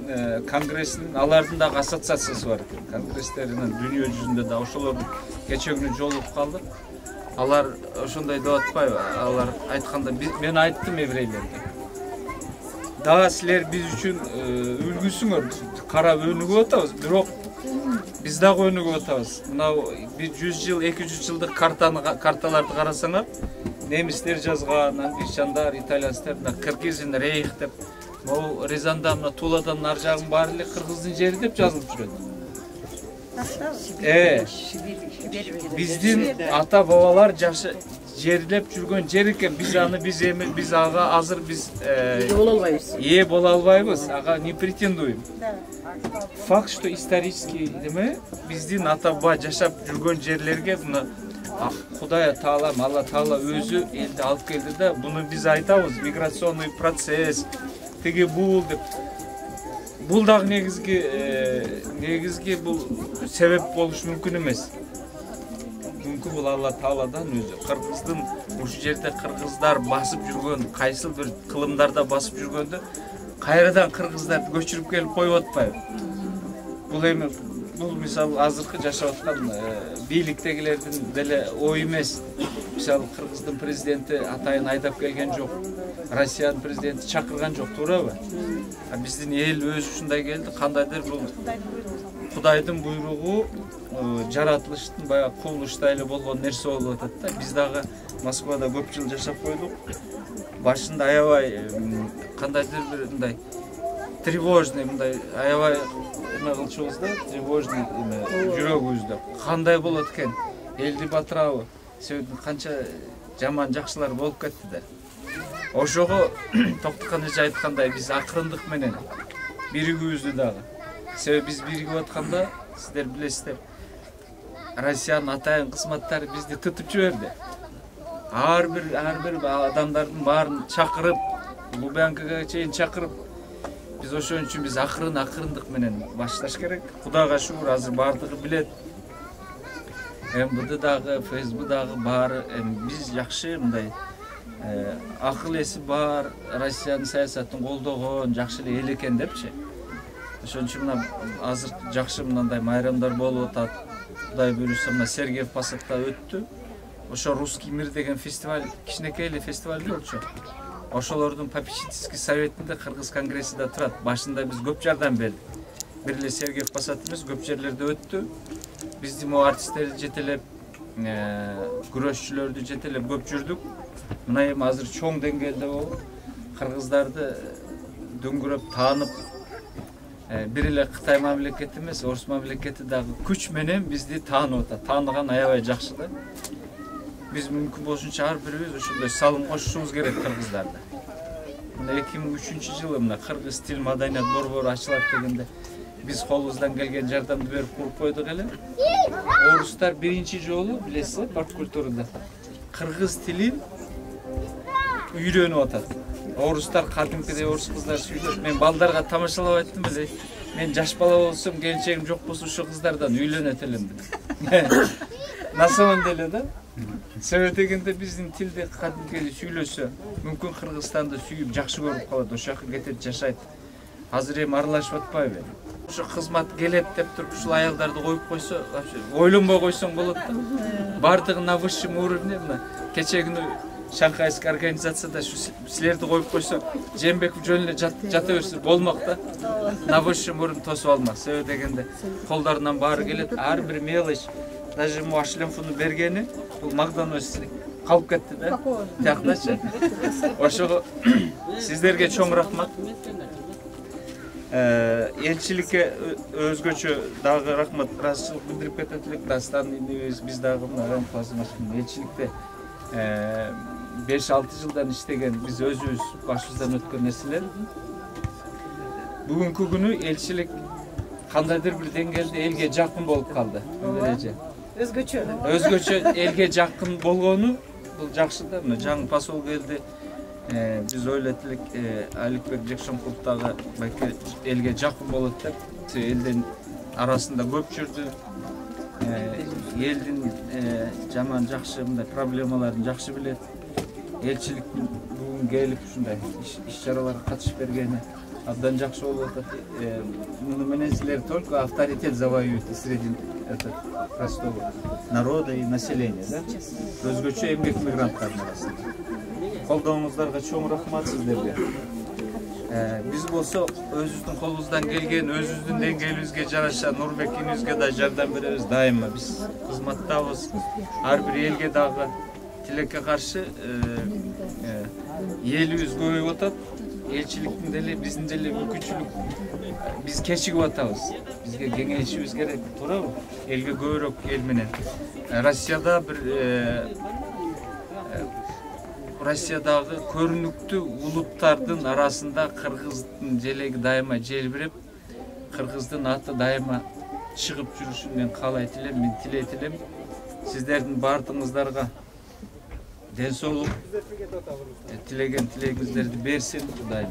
конгрессинин, алардын дагы ассоциациясы бар экен. Конгресстеринин дүйнө жүзүндө да ошолордун кече күнү жолугуп калдык. Алар ошондой деп атпайбы? Алар айтканда мен айттым еврейлерге. Дагы силер биз үчүн үлгүсүңөр, карап өнүгүп атабыз, бирок биз дагы өнүгүп атабыз. Мына 100 жыл, 200 жылдык карталарды карасаңар, немистер жазган, англичандар, итальянстар, Кыргызин рейх деп, могу Рязанда, мына Туладан ар жагын баары эле кыргыздын жери деп жазылып жүрөт. Биздин ата бабалар жашы жерлеп жүргөн жер экен. Биз ага азыр биз ээ боло албайбыз. Ага не претендуем. Факт, что исторически биздин ата баба жашап жүргөн жерлерге мына Кудай Таала, Алла Таала өзү элди алып келди да, буну биз айтабыз, миграционный процесс, теге бул деп. Бул дагы негизги бул себеп болуш мүмкүн эмес. Мүмкүн бул Алла Тааладан өзү. Кыргыздын ушул жерде кыргыздар басып жүргөн, кайсыл бир кылымдарда басып жүргөндө кайрадан кыргыздарды көчүрүп келип коюп атпайбы? Бул эми бул мисалы азыркы жашап аткан бийликтегилердин деле ой эмес. Мисалы Кыргыздын президенти атайын айдап келген жок. Россиянын президенти чакырган жок, туурабы? Биздин эл өзү ушундай келди, кандайдыр бул Кудайдын буйругу, жаратылыштын баягы кубулуштай эле болгон нерсе болуп атат да. Биз дагы Москвада көп жыл жашап койдук. Башында аябай кандайдыр бир мындай тревожный, мындай аябай эме кылчубуз да, тревожный жүрөгүбүздө. Кандай болот экен? Элди батырабы? Себеби канча жаман жакшылар болуп кетти да. Ошого Токтогон эже айткандай биз акырындык менен биригүүбүздү дагы. Себеби биз биригип атканда, сиздер билесиздер, Россиянын атайын кызматтары бизди тытып жиберди. Ар бир адамдардын баарын чакырып, Лубянкага чейин чакырып, биз ошон үчүн биз акырындык менен башташ керек. Кудайга шүгүр, азыр бардыгы билет. МВД дагы, ФСБ дагы бар. Биз жакшы мындай акыл эси бар, Россиянын саясатын колдогон жакшы эл экен депчи. Ошон үчүн мына азыр жакшы мындай майрамдар болуп атат. Кудай буйруса мына Сергеев Посадта өттү. Ошо Русский мир деген фестиваль, кичинекей эле фестиваль болчу. Ошолордун попечительский советинде Кыргыз конгрессиде турат. Башында биз көп жардам бердик. Бир эле Сергеев Посад эмес, көп жерлерде өттү. Биздин артисттерди жетелеп, күрөшчүлөрдү жетелеп көп жүрдүк. Мына эми азыр чоң деңгээлде болуп, кыргыздарды дөңгөрөп таанып, бир эле Кытай мамлекети эмес, Орус мамлекети дагы күч менен бизди таанып атат. Тааныган аябай жакшы да. Биз мүмкүн болушунча ар бирибиз ошондой салым кошушубуз керек кыргыздарды. Мына 2003-жылы мына Кыргыз тил маданият борбору ачылат дегенде биз колубуздан келген жардамды берип куруп койдук эле. Орустар биринчи жолу билесиз, парк культурада кыргыз тилин үйрөнүп атат. Орустар кадимкидей орус кыздар сүйлөп, мен балдарга тамашалап айттым эле. Мен жаш бала болсом, келечегим жок болсо ошо кыздардан үйлөнөт элем деп. На самом деле да. Себеби дегенде биздин тилде кадимкидей сүйлөсө, мүмкүн Кыргызстанды сүйүп жакшы көрүп калат, ошол жака кетип жашайт. Азыр эми аралашып атпайбы? Ошо кызмат келет деп туруп ушул аялдарды коюп койсо, ойлонбой койсоң болот да. Бардыгы на высшем уровне, мына кече күнү Шанхайский организацияда силерди коюп койсо, Жээнбеков жөн эле жата берсе болмок да. На высшем уровне тосуп алмак. Себеби дегенде колдорунан баары келет, ар бир мелочь, даже ему шлемфуну бергени, бул магдоносиц калып кетти да. Тияктачы. Ошого сиздерге чоң рахмат. Элчиликке өзгөчө дагы рахмат, ыраазычылык билдирип кетет элек. Дастан биз дагы мына элчиликте 5-6 жылдан иштеген, биз өзүбүз башыбыздан өткөн нерселер. Бүгүнкү күнү элчилик кандайдыр бир деңгээлде элге жакын болуп калды. Өзгөчө элге жакын болгону бул жакшы да. Мына жаңы посол келди. Биз ойлойт элек Аликбек Жекшенкулов дагы байке элге жакын болот деп. Элдин арасында көп жүрдү. Элдин жаман жакшы мындай проблемаларын жакшы билет. Элчиликтин бүгүн келип ушундай иш-чараларга катышып бергени абдан жакшы болуп атат. Муну менен силер только авторитет завоюете среди простого народа и населения, да? Өзгөчө эмгек мигранттардын арасында. Колдооңуздарга чоң рахмат сиздерге. Биз болсо өзүбүздүн колубуздан келген, өзүбүздүн деңгээлибизге жараша Нурбек инибизге да жардам беребиз. Дайыма биз кызматтабыз. Ар бир элге дагы тилекке каршы элибиз көбөйүп атат. Элчиликтин деле биздин деле мүмкүнчүлүк биз кечигип атабыз. Бизге кеңейишибиз керек, туурабы? Элге көбүрөөк эл менен. Россиядагы көрүнүктүү улуттардын арасында кыргыздын желеги дайыма желбиреп, кыргыздын аты дайыма чыгып жүрүшүн мен каалайт элем, мен тилейт элем. Сиздердин бардыгыңыздарга ден соолук, тилеген тилегиңиздерди берсин Кудайым.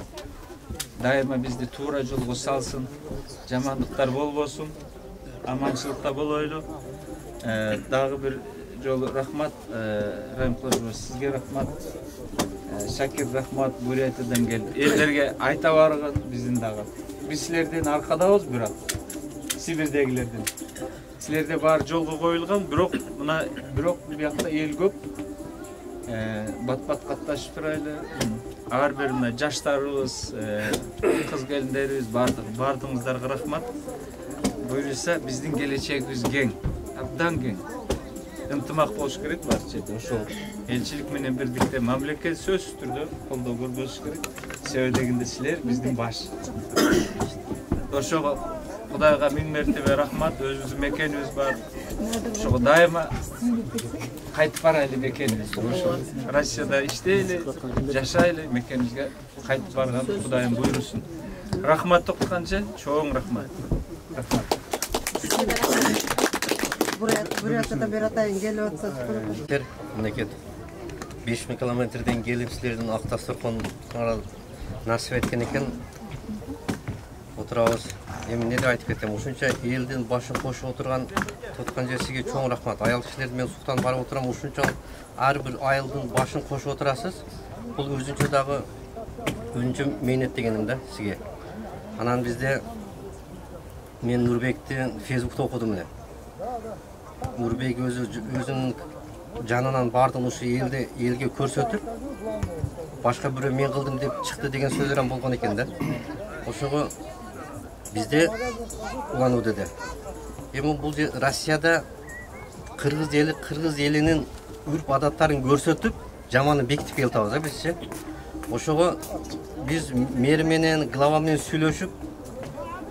Дайыма бизди туура жолго салсын, жамандыктар болбосун, аманчылыкта болойлу. Дагы бир жолу рахмат, Райымқұлы сизге рахмат, Шакир рахмат, Бурятиядан келди. Элдерге айта барган биздин дагы. Биз силерден аркадабыз, бирок Сибирдегилерден. Силерде бар жолго коюлган, бирок мына бирок биякта эл көп. Бат-бат катташып турайлы. Ар бир мына жаштарыбыз, кыз келиндерибиз бардыгыңыздарга рахмат. Буюрса биздин келечегибиз кең, абдан кең. Ынтымак болуш керек барча. Ошол элчилик менен бирдикте мамлекет сөзсүз түрдө колдоо көрсөтүш керек. Себеби дегенде силер биздин баш. Ошого Кудайга миң мертебе рахмат, өзүбүздүн мекенибиз бар. Ошого дайыма кайтып барайлы мекенибиз. Ошо Россияда иштейли, жашайлы, мекенибизге кайтып барган Кудайым буйрусун. Рахмат токканча, чоң рахмат. Рахмат. Бурятиядан бери атайын келип атсыз. Мынакет 5000 километрден келип силердин ак дасторкон насип эткен экен. Отурабыз. Эми эмне деп айтып кетем? Ушунча элдин башын кошуп отурган тоткан жерсиге чоң рахмат. Аял кишилерди мен суктан барып отурам. Ушунча ар бир айылдын башын кошуп отурасыз. Бул өзүнчө дагы өзүнчө мээнет дегеним да сизге. Анан бизде мен Нурбекти Фейсбукта окудум эле. Нурбек өзүнүн жанынан бардыгын ушу элге көрсөтүп, башка бирөө мен кылдым деп чыкты деген сөздөр болгон экен да. Ошого бизде улануу деди. Эми бул Россияда кыргыз элинин үрп адаттарын көрсөтүп, жаманы бекитип келатабыз да бизчи. Ошого биз мэр менен, глава менен сүйлөшүп,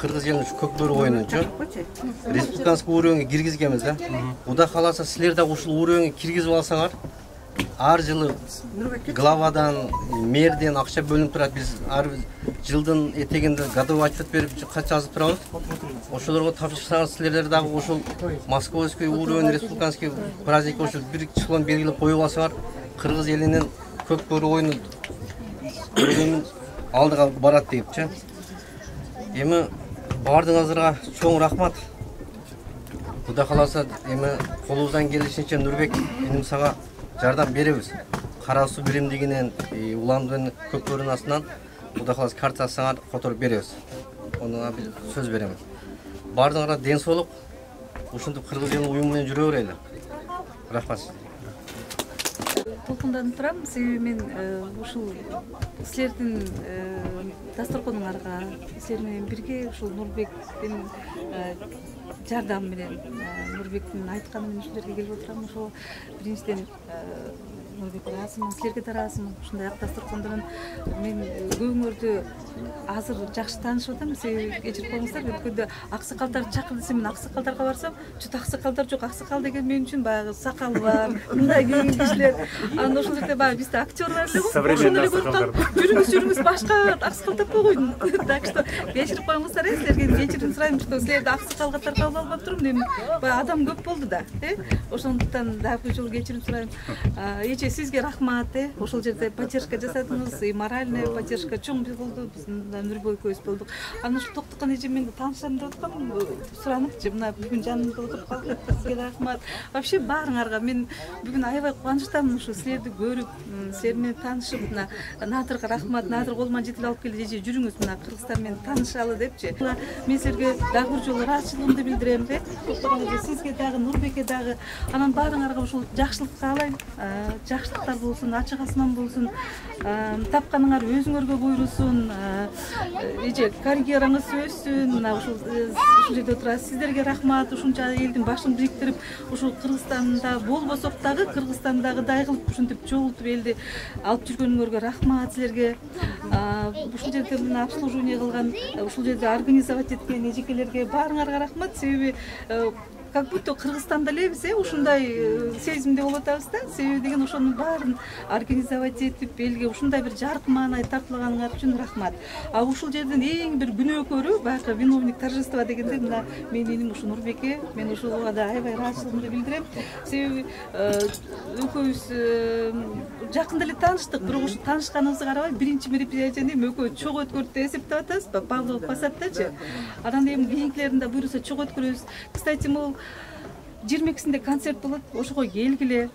кыргыз элинин көкбөрү оюнунчу республиканский уровеньге киргизгенбиз да. Кудай кааласа силер да ушул уровеньге киргизип алсаңар, ар жылы главадан, мэрден акча бөлүнүп турат. Биз ар жылдын этегинде годовой отчет берип кат жазып турабыз. Ошолорго тапшырсаңар, силер дагы ушул московский уровень, республиканский праздник ушул бир числон белгилеп коюп алсаңар, кыргыз элинин көкбөрү оюну алдыга барат депчи. Эми бардыгыңызга чоң рахмат. Кудай кааласа, эми колубуздан келишинче Нурбек эним сага жардам беребиз. Кара суу биримдигинен, уландын көкбөрүнүн астынан Кудай кааласа картасыңар которуп беребиз. Онуна биз сөз беремин. Бардыгыңарга ден соолук. Ушинтип кыргыз элинин уюму менен жүрө берели. Рахмат. Толкунданып турам, себеби мен ушул силердин дасторконуңарга, силер менен бирге ушул Нурбектин жардамы менен, Нурбектин айтканы менен ушулерге келип отурам. Ошо биринчиден Нурбек ыраазымын, силерге да ыраазымын. Ушундай ак дасторкондон мен көбүңөрдү азыр жакшы таанышып атам. Себеби кечирип коюңуздар, өткөндө аксакалдарды чакыр десем, мен аксакалдарга барсам, жут аксакалдар жок. Аксакал деген мен үчүн баягы сакалы бар, мындай кийген кишилер. Анан ошол жерде баягы бизде актерлор эле го. Современный аксакалдар. Жүрүңүз башка аксакал таппай койдум. Так что кечирип коюңуздар, силерге кечирим сурайм, что силерди аксакал катары кабыл албап турум. Эми баягы адам көп болду да, ошондуктан дагы жолу кечирим сурайм. Сизге рахмат, ошол жерде поддержка жасадыңыз, моральная поддержка чоң болду, биз Нурбек экөөбүз болдук. Анан ушул токтукан эже менди таанышам деп аткам, сураныкчы, мына бүгүн жанымда отуруп калды. Сизге рахмат. Вообще баарыңарга мен бүгүн аябай кубанычтамын, ушу силерди көрүп, силер менен таанышып, мына Надырга рахмат, Надыр колуман жетип алып келди, эже жүрүңүз мына Кыргызстан менен таанышалы депчи. Мен силерге дагы бир жолу ыраазычылыгымды билдирем, сизге дагы, Нурбекке дагы, анан баарыңарга ушул жакшылык каалайм. Жакшылыктар болсун, ачык асман болсун, тапканыңар өзүңөргө буйрусун, эже карьераңыз өссүн. Мына ушул жерде отурасыз, сиздерге рахмат. Ушунча элдин башын бириктирип, ушул Кыргызстанда болбосок дагы, Кыргызстандагыдай кылып ушинтип чогултуп элди алып жүргөнүңөргө рахмат силерге. Ушул жерде мына обслуживание кылган, ушул жерде организовать эткен эжекелерге баарыңарга рахмат. Себеби как будто Кыргызстанда элебиз, ушундай сезимде болуп атабыз да. Себеби деген ошонун баарын организовать этип, элге ушундай бир жаркын маанай тартылганыңар үчүн рахмат. А ушул жерден эң бир күнөөкөрү, баягы виновник торжества дегенде мына менин эним ушу Нурбекке, мен ушуга да аябай ыраазычылыгымды билдирем. Себеби экөөбүз жакында эле тааныштык, бирок ушу таанышканыбызга карабай биринчи мероприятияны экөө чогуу өткөрдүк деп эсептеп атабыз, Павлов Посадтачы. Анан эми кийинкилеринде буйруса чогуу өткөрөбүз. Кстати, могул 22-синде концерт болот, ошого келгиле.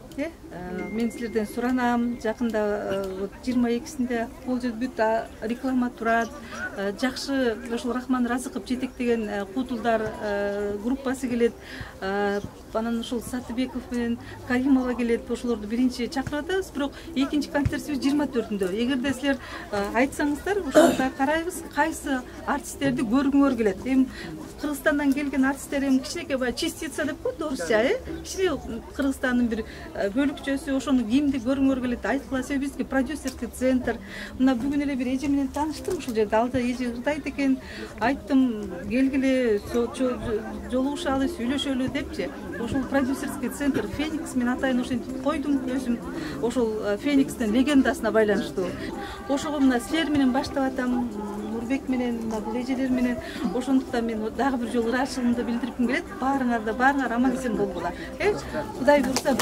Мен силерден суранам, жакында 22-синде кол бүт реклама турат. Жакшы ошол Рахман Разыков жетектеген Кутулдар группасы келет. Анан ушул Сатыбеков менен Каримова келет. Ошолорду биринчи чакырып атабыз, бирок экинчи концертибиз 24-үндө. Эгерде силер айтсаңыздар, ошолда карайбыз, кайсы артисттерди көргүңөр келет. Эми Кыргызстандан келген артисттер эми кичинекей баягы частица деп коет орусча, кичине Кыргызстандын бир бөлүкчөсү, ошону кимди көргүңөр келет, айткыла. Себеби бизге продюсерский центр. Мына бүгүн эле бир эже менен тааныштым ушул жерде. Алда эже ырдайт экен, айттым, келгиле, жолугушалы, сүйлөшөлү депчи. Ошол продюсерский центр Феникс, мен атайын ошентип койдум өзүм. Ошол Феникстин легендасына байланыштуу. Ошого мына силер менен баштап атам. Нурбек менен мына бул эжелер менен. Ошондуктан мен дагы бир жолу ыраазычылыгымды билдиргим келет. Баарыңар аман эсен болгула. Кудай буйрса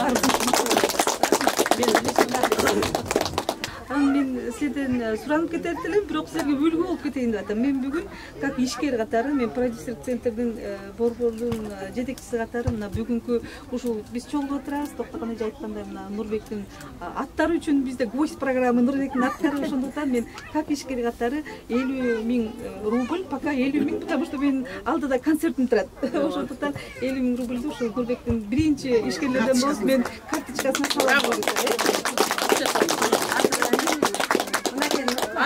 мен сізден сұранып кетеді делем, бирок силерге үлгү болуп кетейин деп атам. Мен бүгүн как ишкер катары, мен продюсер центрдин борбордун жетекчиси катары мына бүгүнкү ушул биз чогулуп отурабыз. Токтогон эже айткандай мына Нурбектин аттары үчүн бизде гость программа Нурбектин аттары, ошондуктан мен как ишкер катары 50 000 рубль, пока 50 000, потому что мен алдыда концертим турат. Ошондуктан 50 000 рубльду ушул Нурбектин биринчи ишкерлерден болуп мен карточкасына салам.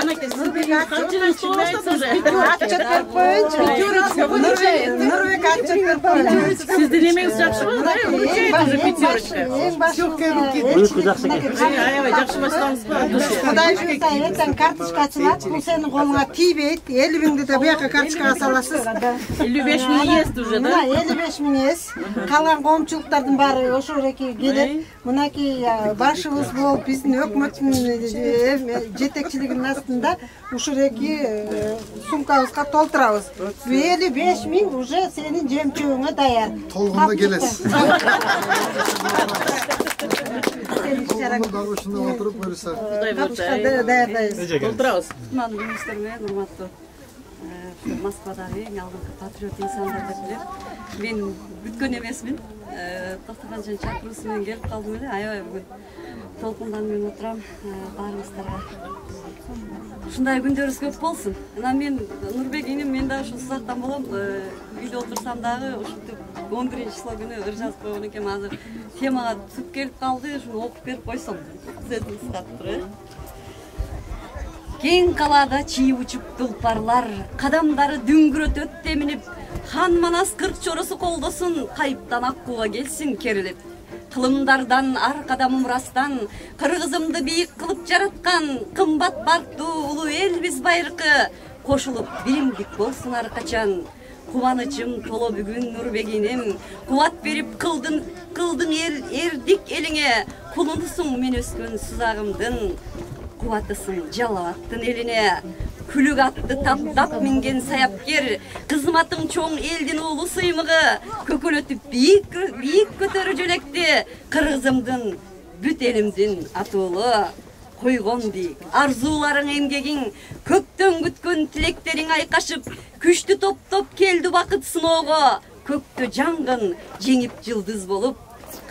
Нурбек отчет беріп қойыңызшы. Нурбек отчет беріп қойыңызшы. Сіздің емеңіз жақсы ма? Ең жақсы бастаңыз ба? Құдай жолса, ертең карточка açылады, бұл сенің қолыңа тибейді. 50 000-ді де бұяққа карточкаға саласыз. 55 000 ес уже, да? 55 000 ес. Қалған қомчылықтардың бары ошо реке келеді. Мынаки башыбыз болып, біздің өкмөттің жетекчилигинин астында ушул эки сумкабызга толтурабыз. 55 000 уже сенин жемчөгүңө даяр. Толгунда келесиз. Толтурабыз. Урматтуу министрлер, урматтуу Москвадагы эң алдыңкы патриот инсандарды билем. Мен бүткөн эмесмин. Токтогонжон чакыруусу менен келип калдым эле. Аябай бүгүн толкундан мен отурам. Баарыңыздарга ушундай күндөрүбүз көп болсун. Анан мен Нурбек иним, мен дагы ушул сузактан болом. Үйдө отурсам дагы ушинтип 11-число күнү ыр жазып койгон экем. Азыр темага түсүп келип калды. Ушуну окуп берип койсом. Сөзүн сыгаттыр. Кең калада чийип учуп тулпарлар, кадамдары дүңгүрөтөт теминип, хан манас кырк чоросу колдосун, кайыптан аккуга келсин керилип. Кылымдардан ар кадамым растан, кыргызымды бийик кылып жараткан, кымбат барктуу улуу элбиз байыркы, кошулуп биримдик болсун ар качан. Кубанычым толо бүгүн Нурбегиним, кубат берип кылдың эрдик элиңе, кулунусуң мен өскөн сузагымдын. Кубатысың жалаваттын элине, күлүк атты таптап минген саяпкер, кызматың чоң элдин уулу сыймыгы, көкөлөтүп бийик көтөрү жөнөктү, кыргызымдын бүт элимдин атуулу, койгон бийик арзууларың эмгегиң, көктөн күткөн тилектериң айкашып, күчтү топтоп келди бакыт сыноого, көктө жангын жеңип жылдыз болуп,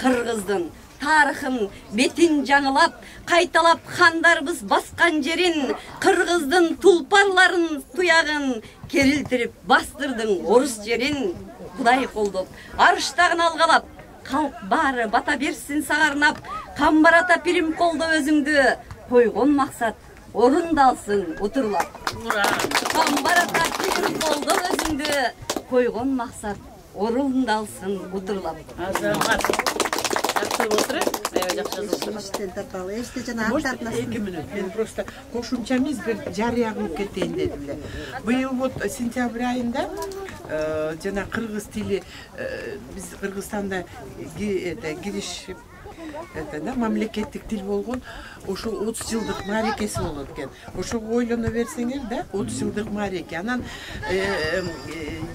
кыргыздын тарыхын бетин жаңылап, кайталап хандарыбыз баскан жерин, кыргыздын тулпарларын туягын керилтирип бастырдың орус жерин. Кудай колдоп, арыштагын алгалап, калк баары бата берсин сагарнап, камбарата пирим колдо өзүңдү, койгон максат орундалсын утурлап. Камбарата пирим колдо өзүңдү, койгон максат орундалсын утурлап. Можно 2 минут? Мен просто кошумча эмес бир жарыя кылып кетейин дедим эле. Быйыл вот сентябрь айында жана кыргыз тили биз Кыргызстанда кириш мамлекеттик тил болгон ошо 30 жылдык маарекеси болот экен. Ошого ойлоно берсеңер да 30 жылдык маареке. Анан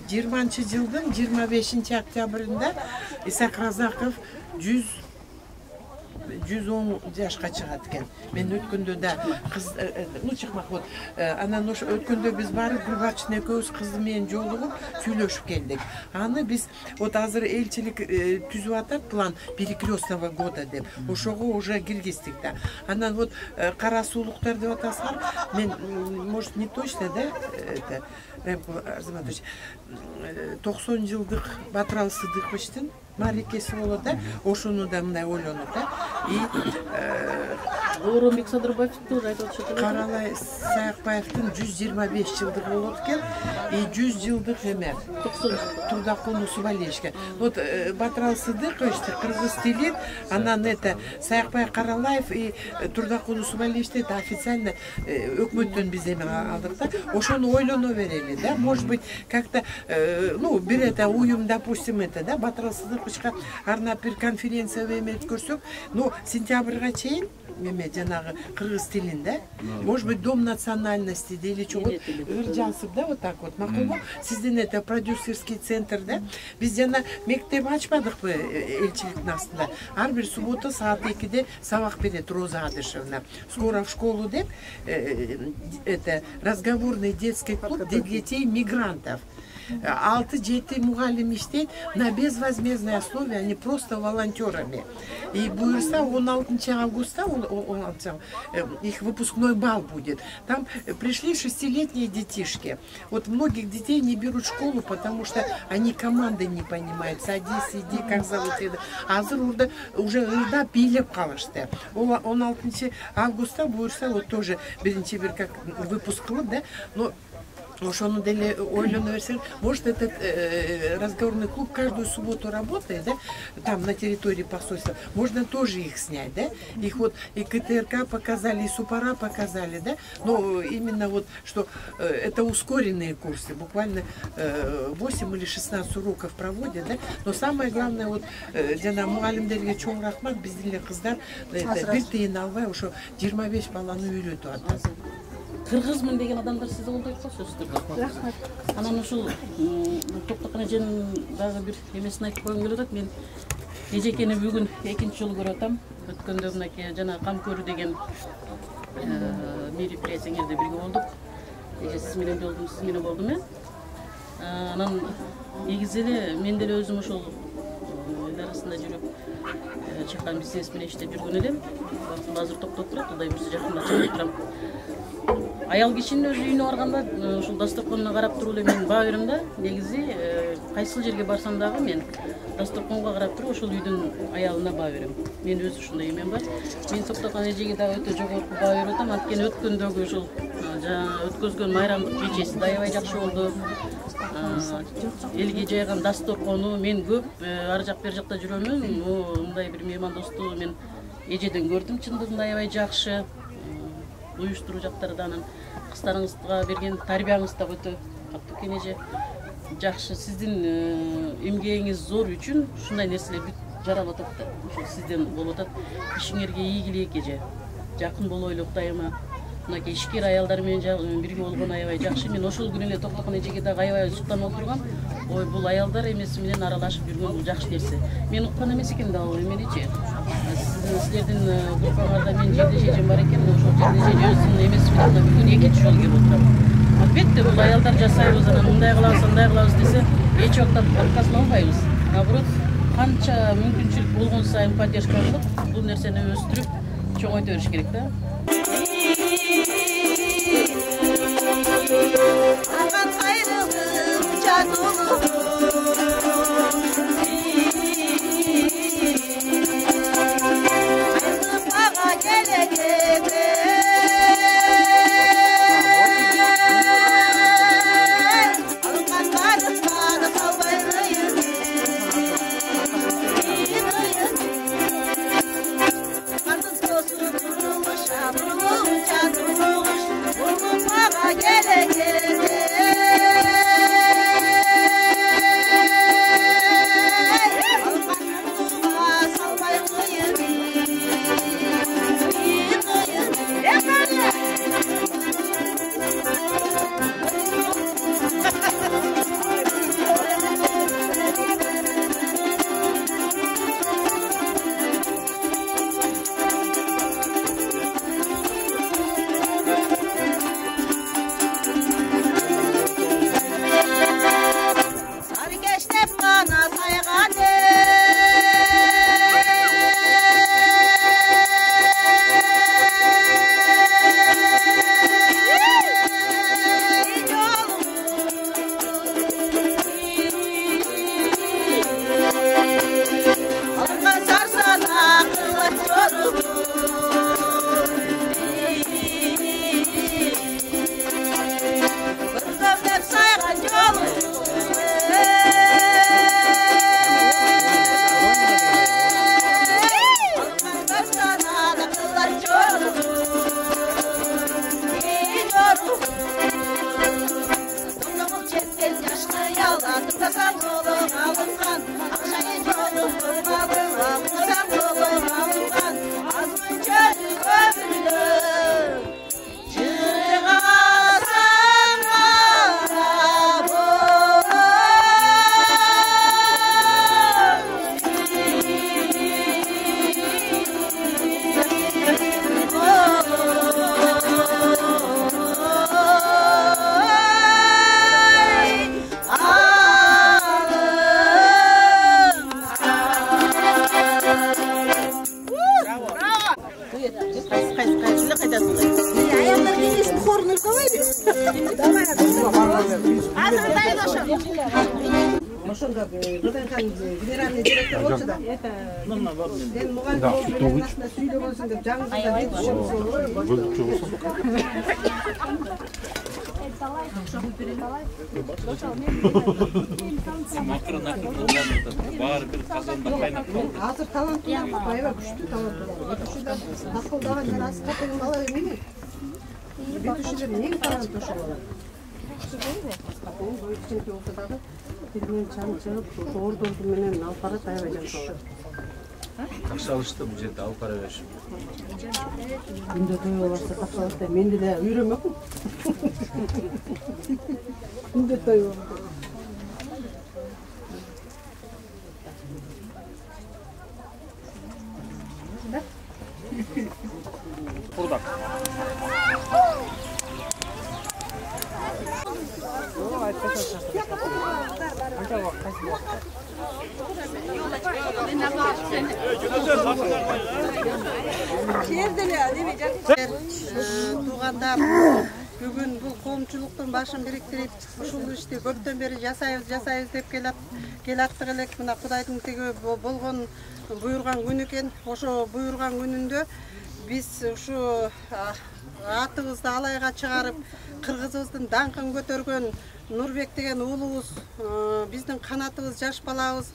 20-жылдын 25 октябрында Исак Разаков 110 жашка чыгат экен. Мен өткөндө да кыз чыкмак болот. Анан ошо өткөндө биз барып Гүлбакчын экөөбүз кызы менен жолугуп сүйлөшүп келдик. Аны биз вот азыр элчилик түзүп атат план перекрёстного года деп. Ошого уже киргиздик да. Анан вот кара суулуктар деп атасыздар. Мен может не точно да это Арзаматович 90 жылдык Батыралы Сыдыковичтин маарекеси болот да. Ошону да мындай ойлонуп да. И Оромбек Садырбаев тоже айтып атышат. Каралай Саякбаевдин 125 жылдыгы болот экен. И 100 жылдык эме Турдакулу Субалешке. Вот Батыралы Сыдыкович кыргыз тилин, анан это Саякбаев Каралаев и Турдакулу Субалеште это официально өкмөттөн биз эме алдык да. Ошону ойлоно берели да. Может быть, как-то ну, бир это уюм, допустим, это да, Батыралы Сыдыковичка арнап бир конференция эме өткөрсөк, ну, сентябрга чейин эме жанагы кыргыз тилинде. Может быть, Дом национальности или чего. Ыржансып, да, вот так вот. Макулбу, сиздин это продюсерский центр, да? Биз жана мектеп ачпадыкпы элчиликтин астында. Ар бир суббота саат 2-де сабак берет Роза Адышевна. Скоро в школу деп, это разговорный детский клуб для детей мигрантов. 6-7 мугалим иштейт на безвозмездной основе, они просто волонтерами. И буйырса 16 августа их выпускной бал будет. Там пришли 6-летние детишки. Вот многих детей не берут в школу, потому что они команды не понимают. Садись, иди, как зовут. Азыр уже ырда бийлеп калышты. 16 августа буйырса вот тоже биринчи бир как выпуск кылып, да, но ошону деле ойлоно берсең, может, этот разговорный клуб каждую субботу работает, да, там на территории посольства, можно тоже их снять, да, их вот и КТРК показали, и Супара показали, да, но именно вот, что это ускоренные курсы, буквально 8 или 16 уроков проводят, да, но самое главное, вот, жана мугалимдерге чоң рахмат, биздин эле кыздар бир тыйын албай ошо 25 баланы үйрөтүп атат. Кыргызмын деген адамдар сизди колдойт го сөзсүз. Рахмат. Анан ушул токтокон эженин дагы бир эмесин айтып койгум келип атат. Мен эжекени бүгүн экинчи жолу көрүп атам. Өткөндө мынакей жана кам көрүү деген мероприятиеңерде бирге болдук. Эже сиз менен болдум, сиз менен болдум мен. Анан негизи эле мен деле өзүм ошол эл арасында жүрүп чыккан бизнес менен иштеп жүргөн элем. Азыр токтоп турат, Кудай буйрса жакында чыгып турам. Аял кишинин өзү үйүнө барганда ушул дасторконуна карап туруп эле мен баа берем да. Негизи кайсыл жерге барсам дагы мен дасторконго карап туруп ошол үйдүн аялына баа берем. Мен өзү ушундай эмем бар. Мен токтогон эжеге дагы өтө жогорку баа берип атам. Анткени өткөндөгү ушул өткөзгөн майрамдык кечеси да аябай жакшы болду. Элге жайган дасторкону мен көп ар жак бер жакта жүрөмүн. Мындай бир меймандосту мен эжеден көрдүм, чындыгында аябай жакшы. Уюштуруу жактары да анан кыздарыңызга берген тарбияңыз да өтө катуу экен эже. Жакшы, сиздин эмгегиңиз зор үчүн ушундай нерселер бүт жаралып атат да. Ошол сизден болуп атат. Ишиңерге ийгилик эже. Жакын боло ойлоп дайыма. Мынакей ишкер аялдар менен бирге болгон аябай жакшы. Мен ошол күнү эле токтокон эжеге дагы аябай суктанып отургам. Ой, бул аялдар эмеси менен аралашып жүргөн бул жакшы нерсе. Мен уккан эмес экен да ал эменичи. Силердин группаңарда мен жерде эжем бар экен, ошол жерде эже өзүнүн эмеси менен бүгүн экинчи жолу келип отурам. Албетте бул аялдар жасайбыз, анан мындай кылабыз, андай кылабыз десе, эч убакта отказ албайбыз. Наоборот, канча мүмкүнчүлүк болгон сайын поддержка кылып, бул нерсени өстүрүп чоңойто бериш керек да. Aman ayrılık cadolu Ayrılık ağa gelecekte Alkanlarından salbayrıyım Kardız gözü durmuş, durulunca durmuş Ağa gelecekte Ошондо Гүлөнхан генеральный директор болчу да. Мен мугалим болуп арасында сүйлөгөнсүң деп жаңылда мен азыр талант аябай күчтүү талант бар. Өтүшүдө акылдаган жана аскатыгын бала эмне? Өтүшүдө эң талант ошол бала. Кичинекей болсо дагы тилинен чаң чыгып, ошо ордондун менен алып барат аябай жакшы. Такшы алышты бул жерде алып бара беришип. Күндө той болса такшы алышты. Мен деле үйрөнмөкмүн. Күндө той болду. Бурдак. Туугандар, бүгүн бул коомчулуктун башын бириктирип, ушул ишти көптөн бери жасайбыз деп келаттык элек. Мына Кудайдын тиги болгон буйрган күн экен. Ошо буйрган күнүндө биз ушу атыбызды алайга чыгарып, кыргызыбыздын даңкын көтөргөн Нурбек деген уулубуз, биздин канатыбыз, жаш балабыз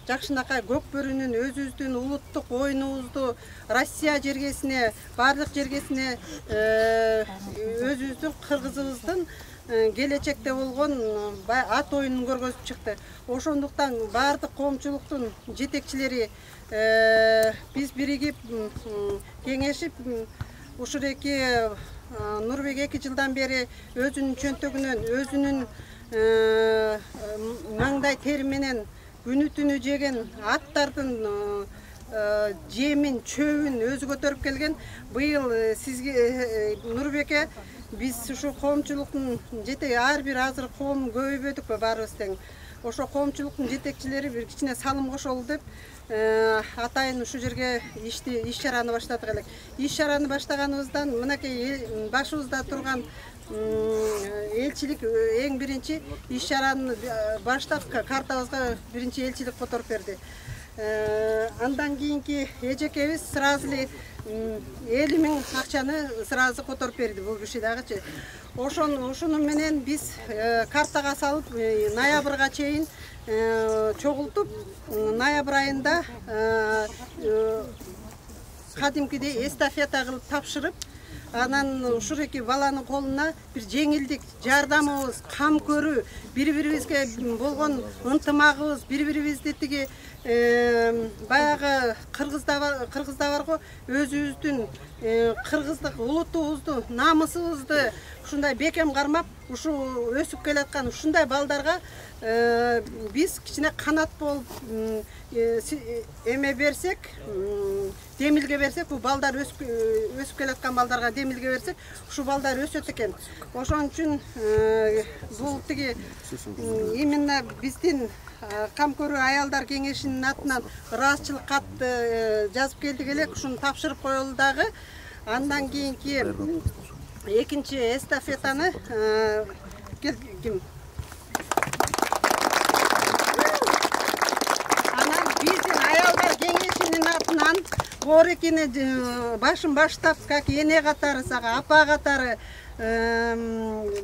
жакшынакай көк бөрүнүн өзүбүздүн улуттук оюнубузду Россия жергесине, бардык жергесине өзүбүздүн кыргызыбыздын келечекте болгон ат оюнун көргөзүп чыкты. Ошондуктан бардык коомчулуктун жетекчилери биз биригип, кеңешип, ушуреки Нурбек 2 жылдан бери өзүнүн чөнтөгүнөн, өзүнүн маңдай тери менен күнү түнү жеген аттардын жемин, чөбүн өзү көтөрүп келген. Быйыл сизге Нурбекке биз ушу коомчулуктун жетеги ар бир азыр коом көбөйбөдүкпү баарыбыз тең. Ошо коомчулуктун жетекчилери бир кичине салым кошолу деп атайын ушу жерге иш чараны баштадык элек. Иш чараны баштаганыбыздан мынакей башыбызда турган элчилик эң биринчи иш чараны баштап картабызга биринчи элчилик которуп берди. Андан кийинки эжекебиз сразу эле 50 000 акчаны сразу которуп берди бул киши дагычы. Ошону менен биз картага салып ноябрга чейин чогултуп, ноябрь айында кадимкидей эстафета кылып тапшырып, анан ушуреки баланын колуна бир жеңилдик, жардамыбыз, кам көрүү, бири-бирибизге болгон ынтымагыбыз, бири-бирибизди тиги баягы кыргызда барго өзүбүздүн кыргыздык улутубузду, намысыбызды ушундай бекем кармап, ушу өсүп келаткан ушундай балдарга биз кичине канат болуп эме берсек, демилге берсек, бул балдар өсүп келаткан балдарга демилге берсек, ушу балдар өсөт экен. Ошон үчүн бул тиги именно биздин кам көрүү аялдар кеңешинин атынан ыраазычылык катты жазып келдик элек, ушуну тапшырып коелу дагы. Андан кийинки экинчи эстафетаны ким? Анан биздин аялдар кеңешинин атынан Борекини башын баштап, как эне катары, сага апа катары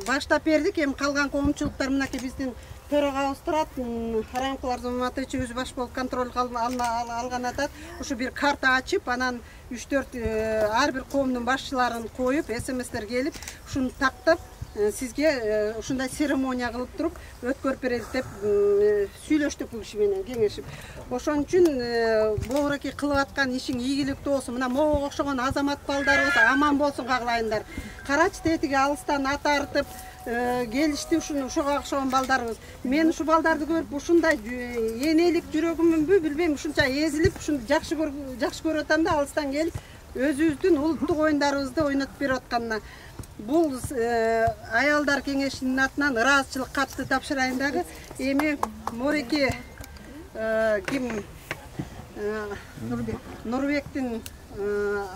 баштап бердик. Эми калган коомчулуктар мынакей биздин төрагабыз турат, Райымкул Арзон Матович өзү баш болуп контроль алган атат. Ушу бир карта ачып, анан 3-4 ар бир коомдун башчыларын коюп, СМСтер келип, ушуну тактап, сизге ушундай церемония кылып туруп өткөрүп берет деп сүйлөштүк бул киши менен кеңешип. Ошон үчүн Боореки кылып аткан ишиң ийгиликтүү болсун. Мына могу окшогон азамат балдарыбыз аман болсун каглайындар. Карачы тетиги алыстан ат арытып келишти ушуга окшогон балдарыбыз. Мен ушу балдарды көрүп ушундай энелик жүрөгүмбү билбейм, ушунча эзилип, ушуну жакшы көрүп атам да, алыстан келип өзүбүздүн улуттук оюндарыбызды ойнотуп берип атканына. Бул аялдар кеңешинин атынан ыраазычылык катты тапшырайын дагы. Эми Мореки ким Нурбектин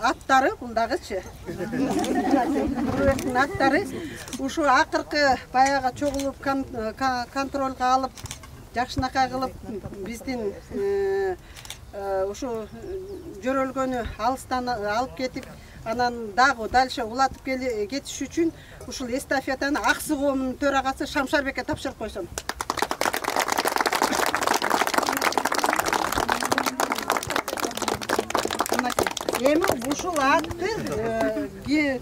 аттары бул дагычы. Нурбектин аттары ушу акыркы баягы чогулуп контролга алып, жакшынакай кылып биздин ушу жөрөлгөнү алыстан алып кетип, анан дагы дальше улатып кетиш үчүн ушул эстафетаны Аксы коомунун төрагасы Шамшарбекке тапшырып койсом. Эми ушул атты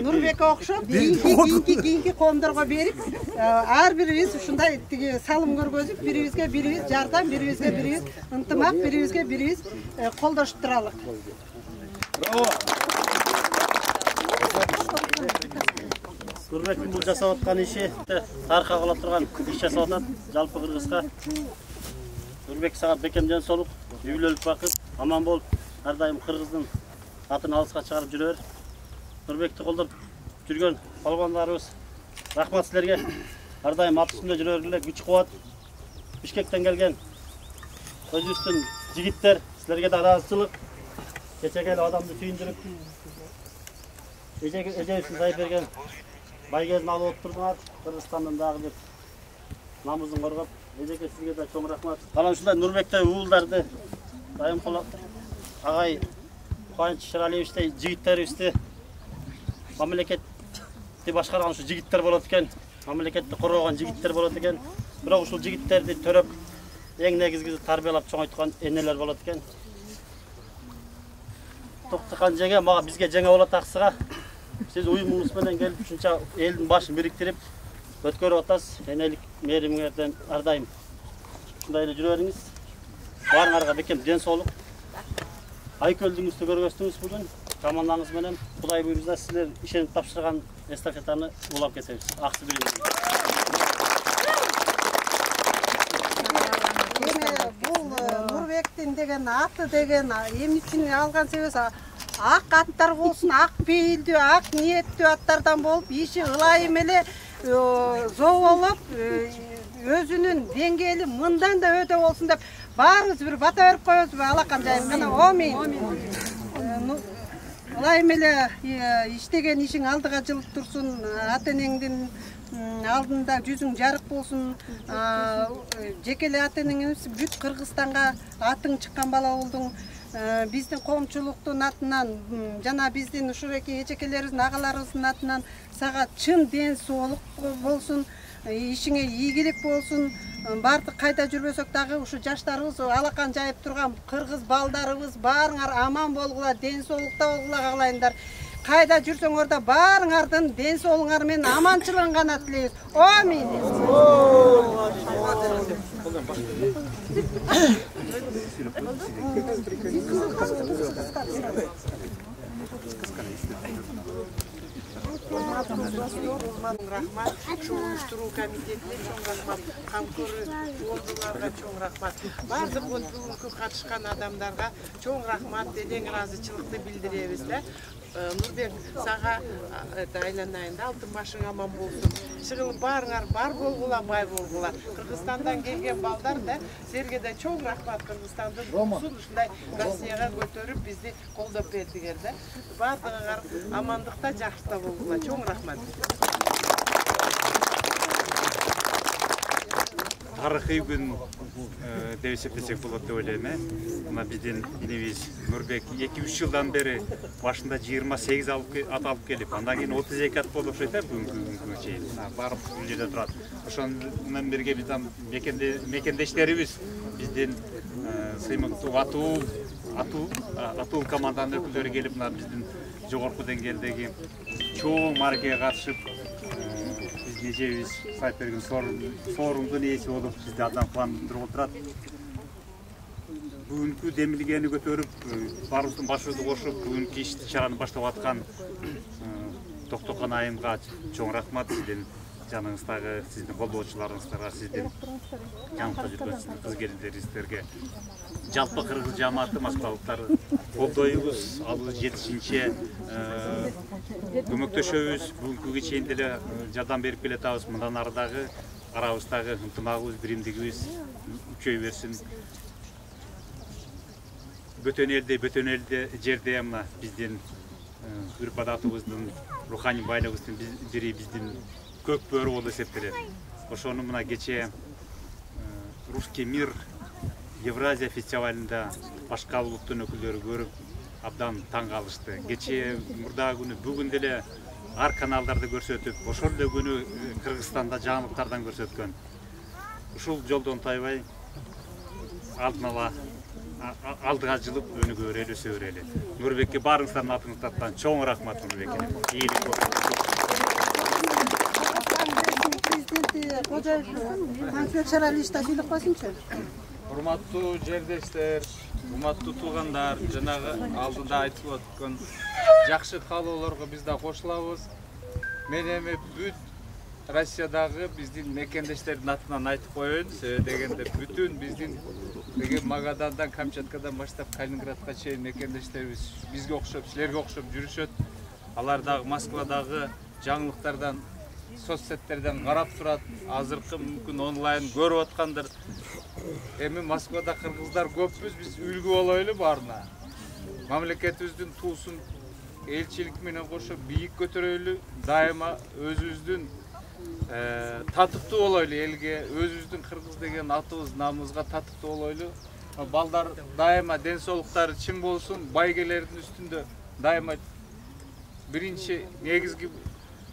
Нурбекке окшоп кийинки коомдорго берип, ар бирибиз ушундай тиги салым көргөзүп, бирибизге бирибиз жардам, бирибизге бирибиз ынтымак, бирибизге бирибиз колдошуп туралык. Браво! Нурбектин бул жасап аткан иши тарыхка кала турган иш жасап атат жалпы Кыргызга. Нурбек сага бекем ден соолук, үйлөлүп бакыт, аман бол. Ар дайым Кыргыздын атын алыска чыгарып жүрөр. Нурбекти колдоп жүргөн балбандарыбыз, рахмат силерге. Ар дайым ат үстүндө жүрөргүлө, күч кубат. Бишкектен келген өзүбүздүн жигиттер, силерге да ыраазычылык. Кечеге адамды сүйүндүрүп, эжебиздин сайып берген байгезин алып отурдуңар. Кыргызстандын дагы бир намысын коргоп, эжеке сизге да чоң рахмат. Анан ушундай Нурбекте уулдарды дайым колоп агай Кубаныч Шыралиевичтей жигиттерибизди мамлекетти башкарган ушу жигиттер болот экен, мамлекетти коргогон жигиттер болот экен. Бирок ушул жигиттерди төрөп, эң негизгиси тарбиялап чоңойткан энелер болот экен. Токтокан жеге мага бизге жеңе болот Аксыга. Сиз уюмуңуз менен келип ушунча элдин башын бириктирип өткөрүп атасыз. Энелик мээримиңерден ар дайым ушундай эле жүрө бериңиз. Баарыңарга бекем ден соолук. Айкөлдүңүздү көргөздүңүз бүгүн. Командаңыз менен Кудай буйрса силер ишенип тапшырган эстафетаны улап кетебиз. Аксы биринчи. Бул Нурбектин деген аты деген эмне үчүн алган себеби ак аттар болсун, ак пейилдүү, ак ниеттүү аттардан болуп, иши ылайым эле зоолоп, өзүнүн деңгээли мындан да өтө болсун деп баарыбыз бир бата берип коебузбу алакан жайым гана омин. Ылайым эле иштеген ишиң алдыга жылып турсун, ата энеңдин алдында жүзүң жарык болсун. Жеке эле ата энең эмес, бүт Кыргызстанга атың чыккан бала болдуң. Биздин коомчулуктун атынан жана биздин ушуреки эжекелерибиздин, агаларыбыздын атынан сага чын ден соолук болсун, ишиңе ийгилик болсун. Бардык кайда жүрбөсөк дагы ушу жаштарыбыз, алакан жайып турган кыргыз балдарыбыз баарыңар аман болгула, ден соолукта болгула каалайындар. Кайда жүрсөңөр да баарыңардын ден соолугуңар менен аманчылыгын гана тилейбиз. Амин. Рахмат, уюштуруу комитетине чоң рахмат, камкору оңдуларга чоң рахмат. Бардык бүгүнкү катышкан адамдарга чоң рахмат, терең ыраазычылыкты билдиребиз да. Нурбек, сага айланайын да, алтын башың аман болсун. Чыгылып баарыңар бар болгула, бай болгула. Кыргызстандан келген балдар да, силерге да чоң рахмат. Кыргызстандын туусун ушундай Россияга көтөрүп бизди колдоп бердиңер да. Бардыгыңар амандыкта, жакшылыкта болгула. Чоң рахмат. Тарыхый күн деп эсептесек болот деп ойлойм. Мына биздин инебиз Нурбек 2-3 жылдан бери башында 28 ат алып келип, андан кийин 32 ат болуп ошойт бүгүнкү чейин. Барып бул жерде турат. Ошону менен бирге биздин мекендештерибиз, биздин сыймыктуу атуу команданын өкүлдөрү келип, мына биздин жогорку деңгээлдеги чоң мааракеге катышып, эжебиз сайып берген соорундун ээси болуп бизди абдан кубандырып отурат. Бүгүнкү демилгени көтөрүп, баарыбыздын башыбызды кошуп, бүгүнкү иш чараны баштап аткан Токтокан айымга чоң рахмат. Сиздин жаныңыздагы, сиздин колдоочуларыңыздарга, сиздин жанында жүргөн сиздин кыз келиндериңиздерге, жалпы кыргыз жамааты, москвалыктар колдойбуз, ал жетишинче көмөктөшөбүз. Бүгүнкүгө чейин деле жардам берип келатабыз. Мындан ары дагы арабыздагы ынтымагыбыз, биримдигибиз күчөй берсин. бөтөн элде жерде ама биздин үрп адатыбыздын руханий байлыгыбыздын бири биздин көк бөрү болуп эсептелет. Ошону мына кечээ Русский мир Евразия фестивалында башка улуттун өкүлдөрү көрүп абдан таң калышты. Кечээ мурдагы күнү бүгүн деле ар каналдарды көрсөтүп, ошол эле күнү Кыргызстанда жаңылыктардан көрсөткөн. Ушул жолдон тайбай алдын ала алдыга жылып өнүгө берели, өсө берели. Нурбекке баарыңыздардын атыңыздан чоң рахмат Нурбекке. Ийгилик болсун. Президенти Кожаев концерт чаралыш ташыйлык койсунчу. Урматтуу жердештер, урматтуу туугандар, жанагы алдында айтылып өткөн жакшы каалоолорго биз да кошулабыз. Мен эми бүт Россиядагы биздин мекендештердин атынан айтып коеюн, себеби дегенде бүтүн биздин Магадандан, Камчаткадан баштап Калининградка чейин мекендештерибиз бизге окшоп, силерге окшоп жүрүшөт. Алар дагы Москвадагы жаңылыктардан, соцсеттерден карап турат, азыркы мүмкүн онлайн көрүп аткандыр. Эми Москвада кыргыздар көппүз, биз үлгү болойлу баарына. Мамлекетибиздин туусун элчилик менен кошо бийик көтөрөйлү, дайыма өзүбүздүн татыктуу болойлу элге, өзүбүздүн кыргыз деген атыбыз, намыбызга татыктуу болойлу. Балдар дайыма ден соолуктары чың болсун, байгелердин үстүндө дайыма биринчи негизги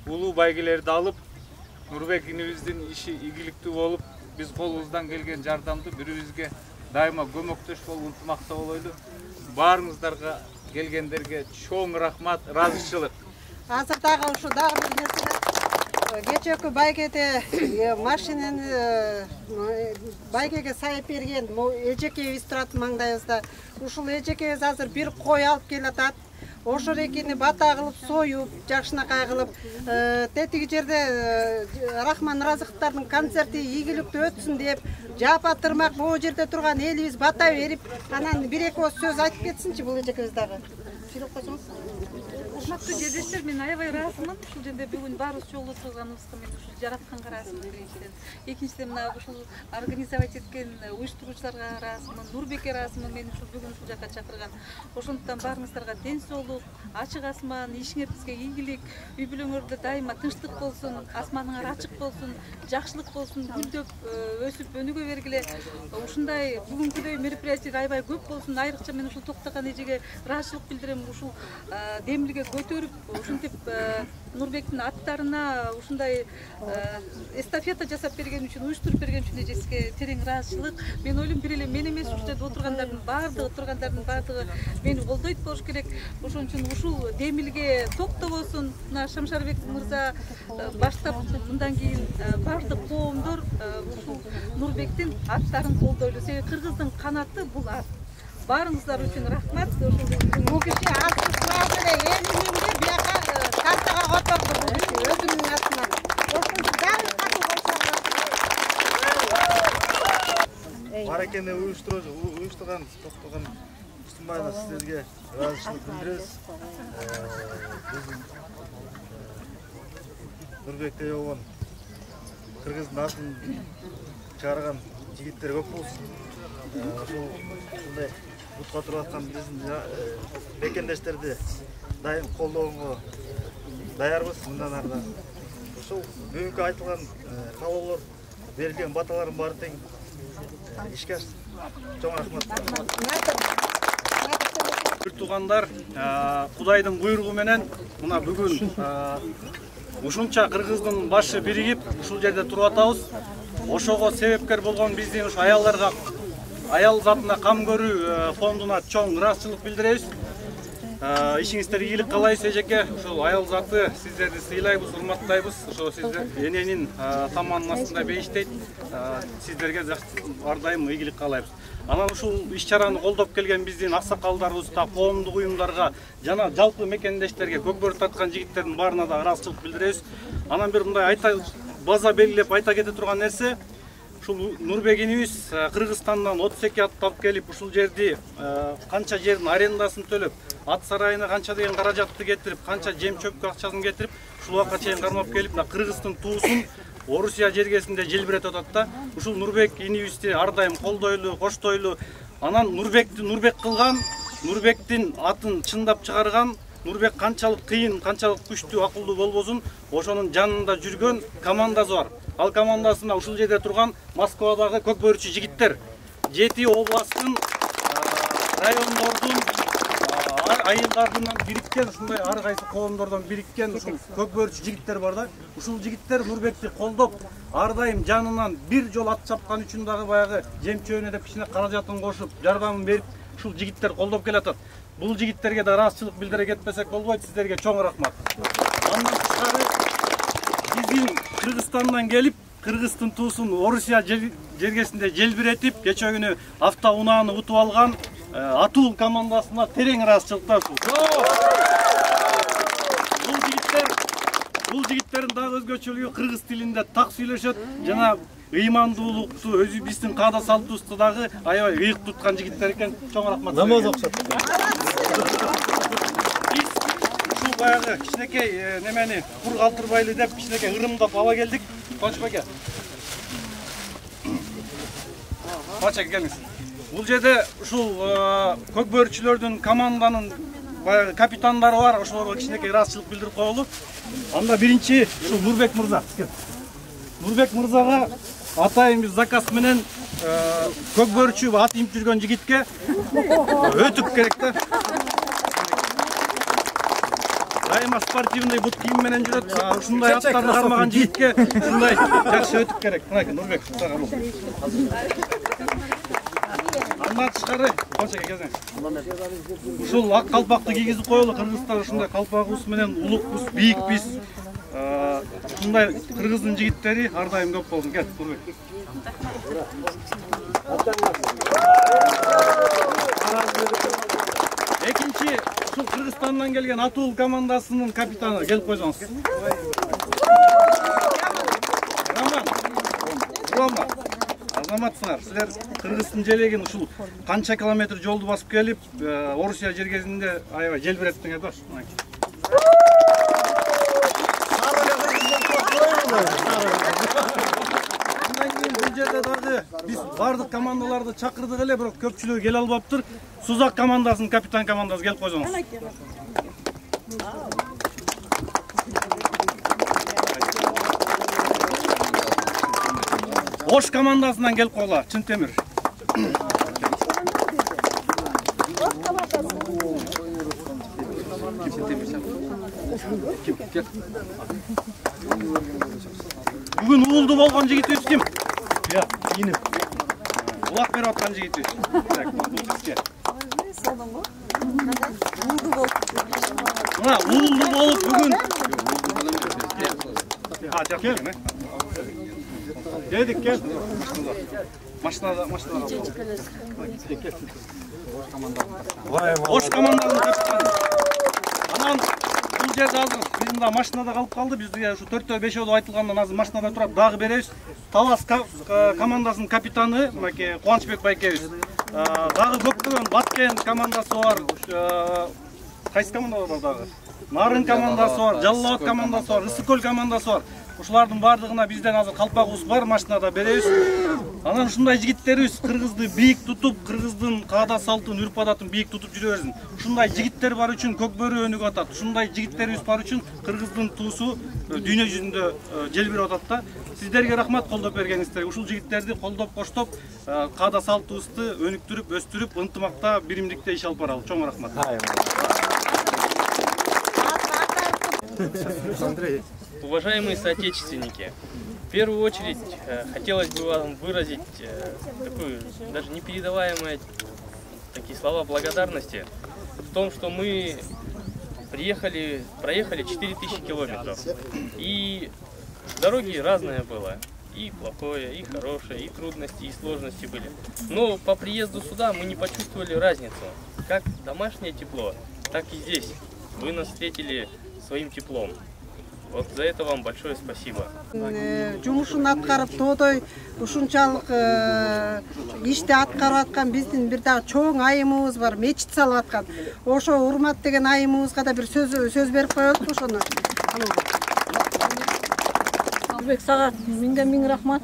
улуу байгелерди алып, Нурбек инибиздин иши ийгиликтүү болуп, биз колубуздан келген жардамды бири-бирибизге дайыма көмөктөш болуп, ынтымакта болойлу. Баарыңыздарга келгендерге чоң рахмат, ыраазычылык. Азыр дагы ушу дагы бир нерсе. Кечээкү байгеде машинени байгеге сайып берген эжекебиз турат маңдайыбызда. Ушул эжекебиз азыр бир кой алып келатат. Ошол экини бата кылып союп, жакшынакай кылып, тетиги жерде Рахман Разыковдардын концерти ийгиликтүү өтсүн деп, жапа тырмак бул жерде турган элибиз бата берип, анан бир-эки ооз сөз айтып кетсинчи бул эжекебиз дагы. Сүйлөп койсоңуз. Урматтуу жердештер, мен аябай ыраазымын. Ушул жерде бүгүн баарыбыз чогулуп турганыбызга мен ушул жаратканга ыраазымын биринчиден. Экинчиден мына ушул организовать эткен уюштуруучуларга ыраазымын, Нурбекке ыраазымын, мени ушул бүгүн ушул жака чакырган. Ошондуктан баарыңыздарга ден соолук, ачык асман, ишиңер бизге ийгилик, үй бүлөңөрдө дайыма тынчтык болсун, асманыңар ачык болсун, жакшылык болсун, гүлдөп өсүп өнүгө бергиле. Ушундай бүгүнкүдөй мероприятие аябай көп болсун. Айрыкча мен ушул токтогон эжеге ыраазычылык билдирем. Ушул демилге көтөрүп, ушинтип Нурбектин аттарына ушундай эстафета жасап берген үчүн, уюштуруп берген үчүн эжесиге терең ыраазычылык. Мен ойлойм, бир эле мен эмес, ушул жерде отургандардын баардыгы мени колдойт болуш керек. Ошон үчүн ушул демилге токтобосун. Мына Шамшарбек мырза баштап мындан кийин баардык коомдор ушул Нурбектин аттарын колдойлу. Себеби кыргыздын канаты бул ат. Баарыңыздар үчүн рахмат. Бул киши аты сұрап эле 50 миңге бияка картага которду бул киши өзүнүн атынан. Ошондо баары катуу болсо. Баракене уюштурган токтогон Устунбаевна, сиздерге ыраазычылык билдиребиз. Биздин Нурбекте болгон кыргыздын атын чыгарган жигиттер көп болсун. Ушундай бутка туруп аткан биздин мекендештерди дайым колдоого даярбыз мындан ары да. Ушул бүгүнкү айтылган каалоолор, берилген баталардын баары тең ишке ашсын. Чоң рахмат. Туугандар, Кудайдын буйругу менен мына бүгүн ушунча кыргыздын башы биригип ушул жерде туруп атабыз. Ошого себепкер болгон биздин ушу аялдарга, аял затына кам көрүү фондуна чоң ыраазычылык билдиребиз. Ишиңиздер ийгилик каалайбыз эжеке. Ошол аял заты сиздерди сыйлайбыз, урматтайбыз. Ошо сиздер эненин таманын астында бейиштейт. Сиздерге ар дайым ийгилик каалайбыз. Анан ушул иш-чараны колдоп келген биздин аксакалдарыбызга, коомдук уюмдарга жана жалпы мекендештерге, көкбөрү тарткан жигиттердин баарына да ыраазычылык билдиребиз. Анан бир мындай база белгилеп айта кете турган нерсе, ушул Нурбек инибиз Кыргызстандан 32 ат алып келип, ушул жерди канча жердин арендасын төлөп, ат сарайына канча деген каражатты кетирип, канча жем чөпкө акчасын кетирип, ушул убакка чейин кармап келип, Кыргыздын туусун Орусия жергесинде желбиретип атат да. Ушул Нурбек инибизди ар дайым колдойлу, коштойлу. Анан Нурбекти Нурбек кылган Нурбектин атын чындап чыгарган, Нурбек канчалык кыйын, канчалык күчтүү, акылдуу болбосун, ошонун жанында жүргөн командасы бар. Ал командасына ушул жерде турган Москвадагы көк бөрүчү жигиттер, 7 областтын, райондордун айылдарынан бириккен, ушундай ар кайсы коомдордон бириккен ушул көк бөрүчү жигиттер бар да. Ушул жигиттер Нурбекти колдоп, ар дайым жанынан бир жол ат чапкан үчүн дагы баягы жем-чөбүнө деп кичине каражатын кошуп, жардамын берип, ушул жигиттер колдоп келатат. Бул жигиттерге да ыраазычылык билдире кетпесек болбойт. Сиздерге чоң рахмат. Андан тышкары биздин Кыргызстандан келип, Кыргыздын туусун Орусия жергесинде желбиретип, кече күнү автоунааны утуп алган Атул командасына терең ыраазычылыктар. Бул жигиттердин дагы өзгөчөлүгү кыргыз тилинде так сүйлөшөт, жана ыймандуулукту, өзү биздин каада салтыбызды дагы аябай ыйык туткан жигиттер экен. Чоң рахмат. Намаз окшот. Биз ушул баягы кичинекей немени кур калтырбайлы деп кичинекей ырымдап ала келдик. Кончбеке. Бачак келиңиз. Бул жерде ушул көк бөрүчүлөрдүн команданын баягы капитандары бар, ошолорго кичинекей ыраазычылык билдирип коелу. Анда биринчи ушул Нурбек мырза. Нурбек мырзага атайын биз заказ менен көк бөрүчү ат имип жүргөн жигитке өтүп керек да. Дайыма спортивный бут кийим менен жүрөт. Ушундай аттарды кармаган жигитке ушундай жакшы өтүп керек. Мынакей Нурбек сага бул. Андан тышкары кончеке кезең. Ушул ак калпакты кийгизип коелу. Кыргызстан ушундай калпагыбыз менен улукбуз, бийикбиз. Ушундай кыргыздын жигиттери ар дайым көп болсун. Кел, Нурбек. Экинчи ушул Кыргызстандан келген Атул командасынын капитаны келип койсоңуз. Азаматсыңар, силер Кыргыздын желегин ушул канча километр жолду басып келип, Орусия жергесинде аябай желбиреттиңер да. Бул жерде дагы биз бардык командаларды чакырдык эле, бирок көпчүлүгү келе албаптыр. Сузак командасынын капитан командасы келип койсоңуз. Ош командасынан келип койгула, Чынтемир. Бүгүн уулду болгон жигитибиз ким? Я, иним. Улак берип аткан жигитибиз. Так, бул сизге. Уулду болуп. Мына уулду болуп бүгүн. Кел. Дедик, кел. Машинада. Ош командасынын капитаны. Анан бул жерде азыр биздин да машинада калып калды. Биз ушу 4-5 айтылгандан азыр машинада турат, дагы беребиз. Талас командасынын капитаны мынакей Кубанычбек байкебиз. Дагы көптөгөн Баткен командасы бар. Кайсы команда бар дагы? Нарын командасы бар, Жалал Абад командасы бар, Ысыкөл командасы бар. Ушулардын бардыгына бизден азыр калпагыбыз бар, машинада беребиз. Анан ушундай жигиттерибиз кыргызды бийик тутуп, кыргыздын каада салтын, үрп адатын бийик тутуп жүрө берсин. Ушундай жигиттер бар үчүн көк бөрү өнүгүп атат. Ушундай жигиттерибиз бар үчүн кыргыздын туусу дүйнө жүзүндө желбирип атат да. Сиздерге рахмат колдоп бергениңиздерге. Ушул жигиттерди колдоп коштоп, каада салтыбызды өнүктүрүп, өстүрүп, ынтымакта, биримдикте иш алып баралы. Чоң рахмат. Андрей. Уважаемые соотечественники, в первую очередь хотелось бы вам выразить такую даже непередаваемые такие слова благодарности в том, что мы проехали 4000 километров. И дороги разные было. И плохое, и хорошее, и трудности, и сложности были. Но по приезду сюда мы не почувствовали разницу. Как домашнее тепло, так и здесь. Вы нас встретили своим теплом. Вот за это вам большое спасибо. Жумушун аткарып тоодой ушунчалык ишти аткарып аткан биздин бир дагы чоң айымыбыз бар, мечит салып аткан. Ошо урмат деген айымыбызга да бир сөз берип коелук ошону. Нурбек, сага миңден рахмат.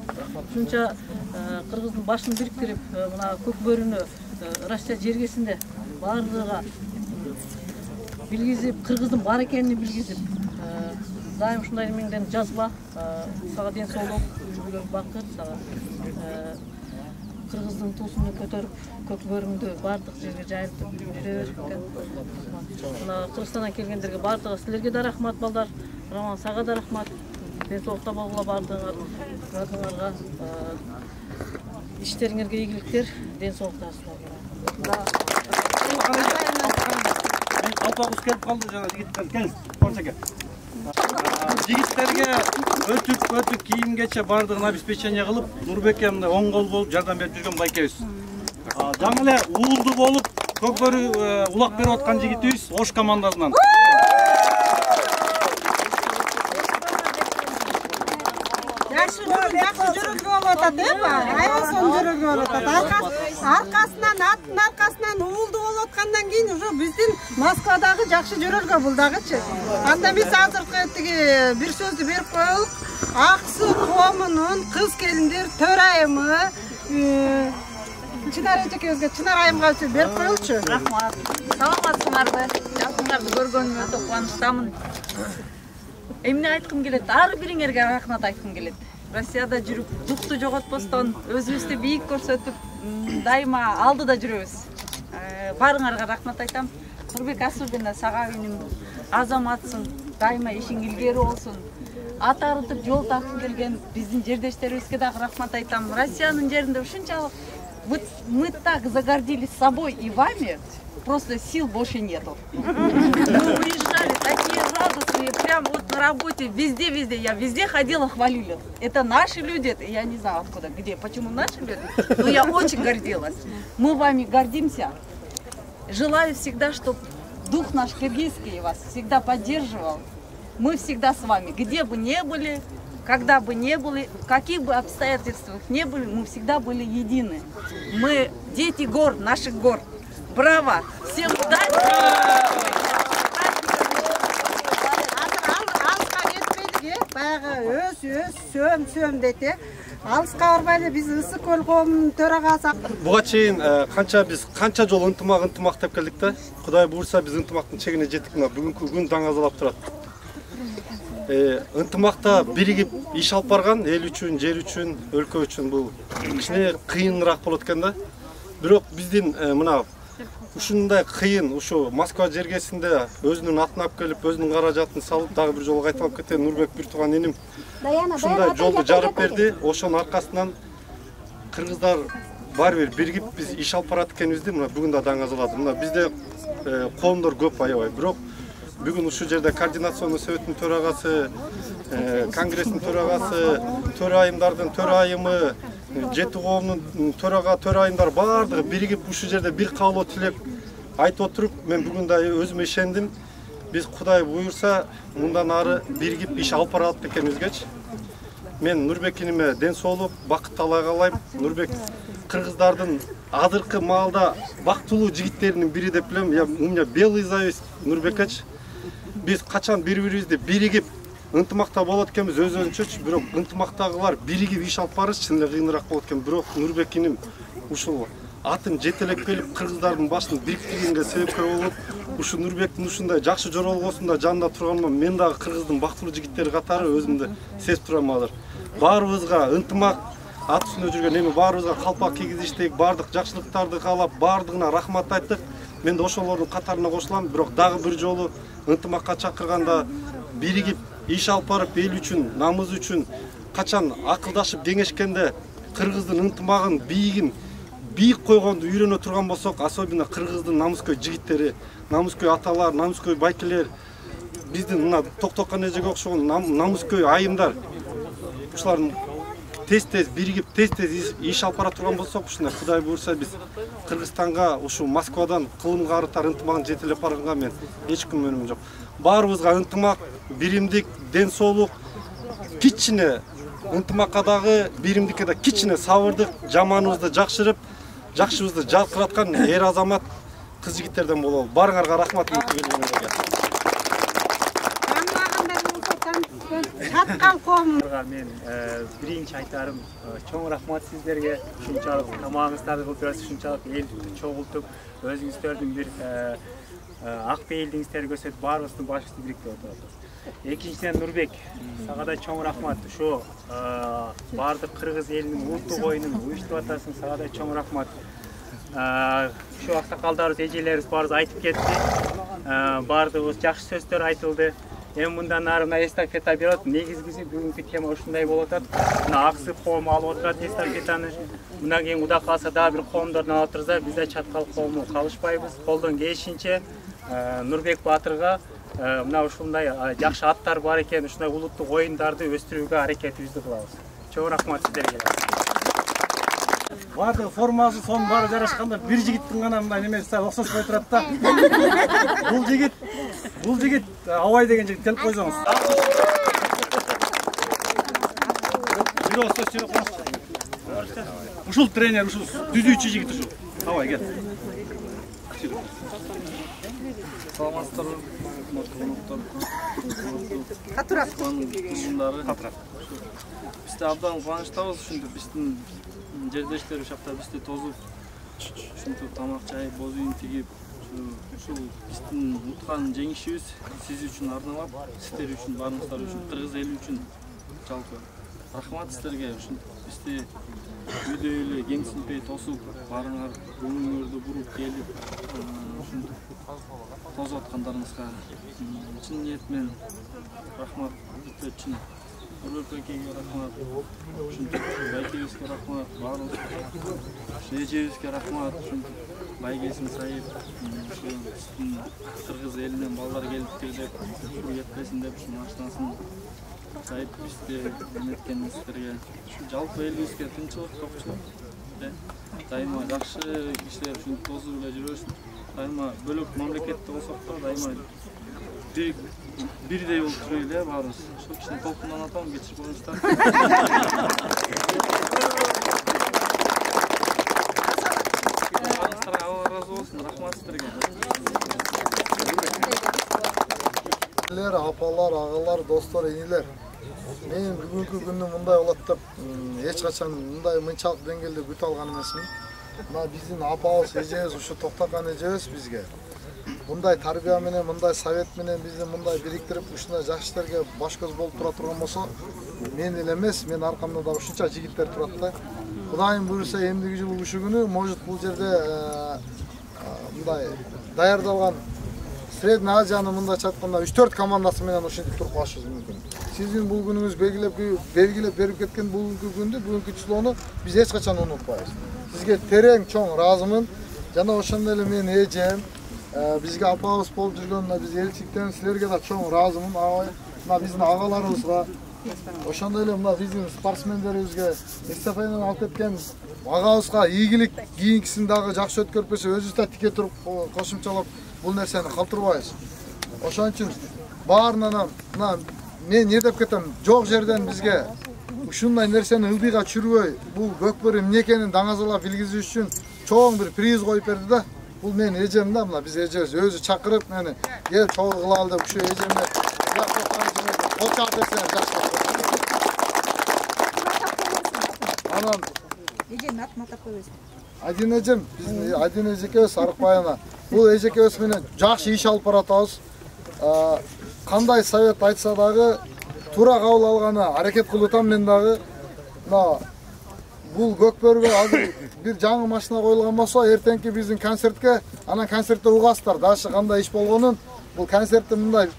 Ушунча кыргыздын башын бириктирип, мына көк бөрүнү Россия жергесинде барлыгы билгизип, кыргыздын бар экенин билгизип, дайым ушундай меңден жазба, сага ден соолук, үй-бүлөлүк бакыт, сага кыргыздын туусун көтөрүп, көк бөрүңдү бардык жерге жайып жүрө бер. Мына Кыргызстандан келгендерге бардыгы силерге да рахмат балдар. Роман сага да рахмат. Ден соолукта болгула бардыгыңарга. Иштериңерге ийгиликтер, ден соолукта Алпагус келип калды жана жигиттер келиңиз. Кончаке. Жигиттерге өтүк кийимгече бардыгын обеспечение кылып, Нурбекке мындай оң кол болуп жардам берип жүргөн байкебиз. Жаңы эле уулду болуп, көкбөрү улак берип аткан жигитибиз Ош командасынан. Жакшы жүрөгү болуп атат, аябай жүрөгү болуп атат. Аркасынан, аттын аркасынан уулду болуп аткандан кийин уже биздин Москвадагы жакшы жүрөргө бул дагычы. Анда биз азыркы тиги бир сөздү берип коелук. Аксы комунун кыз келиндер төрайымы Чынар эжекебизге, Чынар айымга берип коелучу. Рахмат. Саламатсыңарбы? Жакыңарды көргөнүмө өтө кубанычтамын. Эмне айткым келет? Ар бириңерге рахмат айткым келет. Россияда жүрүп, дукту жоготпостон, өзүбүздү бийик көрсөтүп, дайыма алдыда жүрөбүз. Барыңарга рахмат айтам. Нурбек Асылбина, сага менин азаматсың, дайыма ишиң илгери болсун. Ат арытып, жол тартып келген биздин жердештерибизге дагы рахмат айтам. Россиянын жеринде ушунчалык мы так загордились собой и вами, просто сил больше нету. Мы уезжали такие радостные, прям вот на работе, везде, я везде ходила, хвалили. Это наши люди, это я не знаю откуда, где, почему наши люди, но я очень гордилась. Мы вами гордимся. Желаю всегда, чтобы дух наш киргизский вас всегда поддерживал. Мы всегда с вами, где бы ни были, когда бы ни были, в каких бы обстоятельствах ни были, мы всегда были едины. Мы дети гор, наших гор. Браво! Всем удачи! Сөм дейт. Алыска барбайлы биз Ысык көл коомунун төрагасы. Буга чейин канча жол ынтымак деп келдик да. Кудай буйрса биз ынтымактын чегине жеттик. Бүгүнкү күн даңазалап турат. Ынтымакта биригип иш алып барган эл үчүн, жер үчүн, өлкө үчүн бул кичине кыйыныраак болот экен да. Бирок биздин мына ушундай кыйын, ушу Москва жергесинде өзүнүн атын алып келип, өзүнүн каражатын салып, дагы бир жолу кайталап кеткен Нурбек бир тууган иним ушундай жолду жарып берди. Ошонун аркасынан кыргыздар баары бир биригип биз иш алып барат экенибизди мына бүгүн да даңазалады. Мына бизде коомдор көп аябай, бирок бүгүн ушул жерде координационный советтин төрагасы, конгресстин төрагасы, төрайымдардын төрайымы, жети коомдун төрайымдар баардыгы биригип ушул жерде бир каалоо тилек айтып отуруп, мен бүгүн да өзүмө ишендим. Биз Кудай буйрса мындан ары биригип иш алып барат экенибизгечи. Мен Нурбек иниме ден соолук, бакыт талай каалайм. Нурбек кыргыздардын азыркы маалда бактылуу жигиттеринин бири деп билем. У меня белый зависть Нурбекечи. Биз качан бири-бирибизди биригип ынтымакта болот экенбиз өзүнчөчү, бирок ынтымактагылар биригип иш алып барыш чын эле кыйыныраак болот экен. Бирок Нурбек иним ушул атын жетелеп келип кыргыздардын башын бириктиргенге себепкер болуп, ушу Нурбектин ушундай жакшы жоролгосунда жанында турганыма мен дагы кыргыздын бактылуу жигиттери катары өзүмдү сезип турам азыр. Баарыбызга ынтымак, ат үстүндө жүргөн эми баарыбызга калпак кийгизиштик, баардык жакшылыктарды каалап, баардыгына рахмат айттык. Мен да ошолордун катарына кошулам, бирок дагы бир жолу ынтымакка чакырганда биригип иш алып барып эл үчүн, намыз үчүн качан акылдашып кеңешкенде кыргыздын ынтымагын, биигин бийик койгонду үйрөнө турган болсок, особенно кыргыздын намыскөй жигиттери, намыскөй аталар, намыскөй байкелер, биздин мына Токтокан эжеге окшогон намыскөй айымдар, ушулардын тез-тез биригип, тез-тез иш алып бара турган болсок, ушундай Кудай буйрса биз Кыргызстанга, ушу Москвадан кылымга арытар ынтымагын жетелеп барганга мен эч күмөнүм жок. Баарыбызга ынтымак, биримдик, ден соолук, кичине ынтымакка дагы, биримдикке да кичине сабырдык, жаманыбызды жакшырып, жакшыбызды жаркыраткан эр азамат кыз жигиттерден болобу. Барыңарга рахмат. чаткан коомун. Мен биринчи айтарым чоң рахмат сиздерге. Ушунчалык тамагыңыздарды кылып бересиз, ушунчалык элди чогултуп, өзүңүздөрдүн бир ак пейилдиңиздерди көрсөтүп, баарыбыздын башыбызды бириктирип отурасыз. Экинчиден Нурбек, сага да чоң рахмат. Ошо баардык кыргыз элинин улуттук оюнун уюштуруп атасың, сага да чоң рахмат. Ошо аксакалдарыбыз, эжелерибиз баарыбыз айтып кетти. Баардыгыбыз жакшы сөздөр айтылды. Эми мындан ары мына эстафета берет. Негизгиси бүгүнкү тема ушундай болуп атат. Мына Аксып коому алып отурат эстафетаны. Мындан кийин Кудай кааласа дагы бир коомдордун алып турса, биз да чаткал коому калышпайбыз. Колдон келишинче Нурбек Баатырга мына ушундай жакшы аттар бар экен, ушундай улуттук оюндарды өстүрүүгө аракетибизди кылабыз. Чоң рахмат сиздерге. Бардыгы формасы сонун баары жарашканда бир жигиттин гана мындай немеси окшошпой турат да. Бул жигит Абай деген жигит келип койсоңуз. Ушул тренер, ушул түзүүчү жигит ушул. Абай кел. Саламатсыздарбы? Катурак. Бизде абдан кубанычтабыз, ушинтип биздин жердештер ушакта бизди тозуп, ушинтип тамак жайып, боз үйүн тигип, ушул биздин уткан жеңишибиз сиз үчүн арналап, сиздер үчүн, баарыңыздар үчүн, кыргыз эли үчүн жалпы рахмат сиздерге. Ушинтип бизди үйдө эле кемсинбей тосуп, баарыңар көңүлүңөрдү буруп келип, ушинтип тосуп аткандарыңызга чын ниетмен рахмат. Чын Нурбек байкеге рахмат, ушинтип байкебизге рахмат, баарыбыз эжебизге рахмат, ушинтип байгесин сайып, ушу биздин кыргыз элинен балдар келиптир деп, ушул кетпесин деп, ушу машинасын сайып бизди эметкениңиздерге, жалпы элибизге тынчылык, токчулук, дайыма жакшы кишилер ушинтип тосуп эле жүрөсүн. Дайыма бөлөк мамлекетте болсок да, дайыма бирдей болуп жүрөлү, баарыбыз. Ошол кичине толкундан атам, кечирип коюңуздар. Баарыңыздарга Алла ыраазы болсун, рахмат сиздерге. Апалар, агалар, достор, энелер. Мен бүгүнкү күндү мындай болот деп эч качан мындай мынчалык деңгээлде күтө алган эмесмин. Мына биздин апабыз, эжебиз, ушу токтогон эжебиз бизге мындай тарбия менен, мындай совет менен бизди мындай бириктирип, ушундай жакшы иштерге баш көз болуп тура турган болсо, мен эле эмес, мен аркамда да ушунча жигиттер турат да. Кудайым буйруса эмдиги жылы ушул күнү, может бул жерде мындай даярдалган Средний Азиянын мындайча айтканда 3-4 командасы менен ушинтип туруп калышыбыз мүмкүн. Сиздин бул күнүңүз белгилеп берип кеткен бүгүнкү күндү, бүгүнкү числоону биз эч качан унутпайбыз. Сизге терең чоң ыраазымын. Жана ошондой эле мен эжем, бизге апабыз болуп жүргөн биз элчиликтен силерге да чоң ыраазымын. Мына биздин агаларыбызга, ошондой эле мына биздин спортсмендерибизге, эстафетаны алып кеткен агабызга ийгилик, кийинкисин дагы жакшы өткөрүп берсе, өзүбүз да тике туруп кошумчалап бул нерсени калтырбайбыз. Ошон үчүн баарынан мына мен не деп кетем, жок жерден бизге ушундай нерсени ылдыйга чүрбөй, бул көкбөрү эмне экенин даңазалап билгизүү үчүн чоң бир приз коюп берди да. Бул менин эжем да, мына биз эжебиз өзү чакырып мени кел чогуу кылалы деп ушу эжемге кол чап берсе жакшы болот. Анан эжемдин атын атап койбойсуң. Адин эжем, биздин Адин эжекебиз Арыкбайына. Бул эжекебиз менен жакшы иш алып баратабыз. Кандай совет айтса дагы туура кабыл алганы аракет кылып атам мен дагы. Мына бул көкбөргө азыр бир жаңы машина коюлган болсо, эртеңки биздин концертке, анан концертте угасыздар, дагы кандай иш болгонун. Бул концертти мындай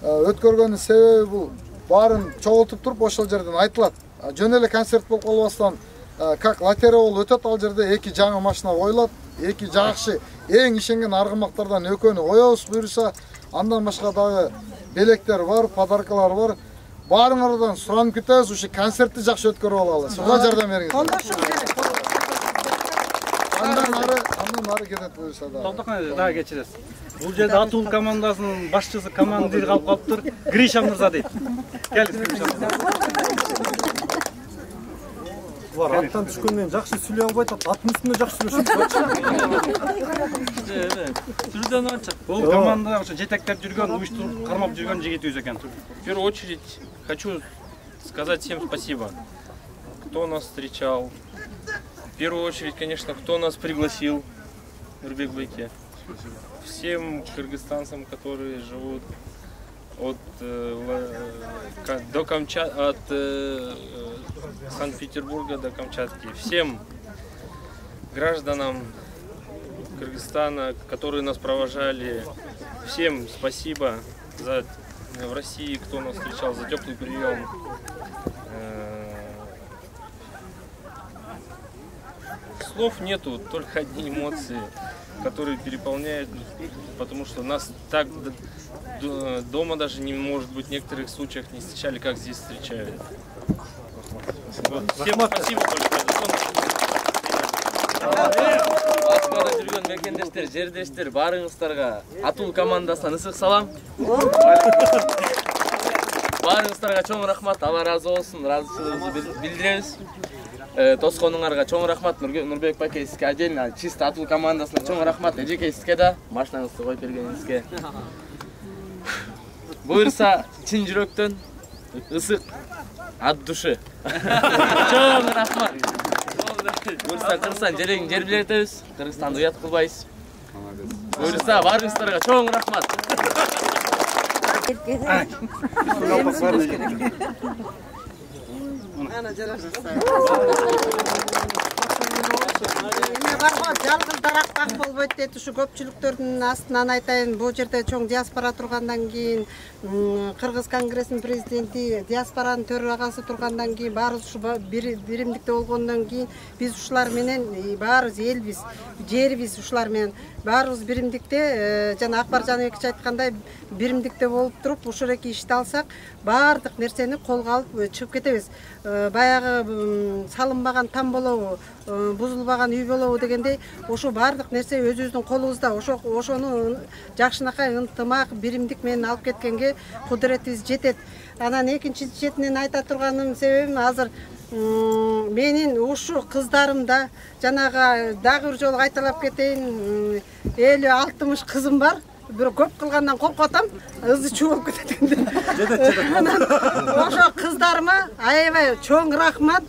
өткөргөнүн себеби бул баарын чогултуп туруп ошол жерден айтылат. Жөн эле концерт болуп калбастан, как лотерея болуп өтөт, ал жерде эки жаңы машина коюлат, эки жакшы эң ишенген аргымактардан экөөнү коебуз буюрса, андан башка дагы белектер бар, подаркалар бар. Баарыңардан суранып кетебиз, ушу концертти жакшы өткөрүп алалы. Суга жардам бериңиз. Андан ары кетет буюрса да. Токтокон дагы кечиресиз. Бул жерде Атул командасынын башчысы командир калып калыптыр. Гриша мырза дейт. Келиңиз, Гриша мырза. Булар аттан түшкөндөн жакшы сүйлөй албайт, аттын үстүндө жакшы сүйлөшөт. Сүрдөн анча. Бул команда ошо жетектеп жүргөн, уюштуруп кармап жүргөн жигитибиз экен. В первую очередь хочу сказать всем спасибо, кто нас встречал. В первую очередь, конечно, кто нас пригласил в Нурбек-Байке. Всем кыргызстанцам, которые живут от Санкт-Петербурга до Камчатки. Всем гражданам Кыргызстана, которые нас провожали, всем спасибо в России, кто нас встречал, за теплый прием. Слов нету, только одни эмоции, которые переполняют, потому что нас так дома даже не, может быть, в некоторых случаях не встречали, как здесь встречают. Вот. Всем спасибо большое. Москвада жүрген мекендештер, жердештер, барыңыздарга Атул командасынан ысык салам. Барыңыздарга чоң рахмат, Алла разы болсын, ыраазычылыгыбызды билдиребиз. Тосконуңарга чоң рахмат, Нурбек Байке сизге отдельно, чисто Атул командасына чоң рахмат, эжеке сизге да машинаңызды коюп бергениңизге. Буюрса чын жүрөктөн ысык от души. Чоң рахмат. Буюрса Кыргызстан жерегин жер билетебиз, Кыргызстанды уят кылбайбыз. Буюрса барыңыздарга чоң рахмат. Жалгыз дарактак болбойт дейт, ушу көпчүлүктөрдүн астынан айтайын, бул жерде чоң диаспора тургандан кийин, Кыргыз конгрессинин президенти, диаспоранын төрагасы тургандан кийин, баарыбыз ушу биримдикте болгондон кийин, биз ушулар менен баарыбыз элбиз, жерибиз ушулар менен баарыбыз биримдикте, жана Акбар Жаныбекович айткандай, биримдикте болуп туруп, ушул эки ишти алсак, баардык нерсени колго алып чыгып кетебиз. Баягы салынбаган там болобу, бузулбаган үй болобу дегендей, ошо баардык нерсе өзүбүздүн колубузда. Ошону жакшынакай ынтымак, биримдик менен алып кеткенге кудуретибиз жетет. Анан экинчи четинен айта турганым себебим, азыр менин ушу кыздарымда жанагы дагы бир жолу кайталап кетейин, 50-60 кызым бар. Бирок көп кылгандан коркуп атам, ызы чуу болуп кетет экен. Ошо кыздарыма аябай чоң рахмат.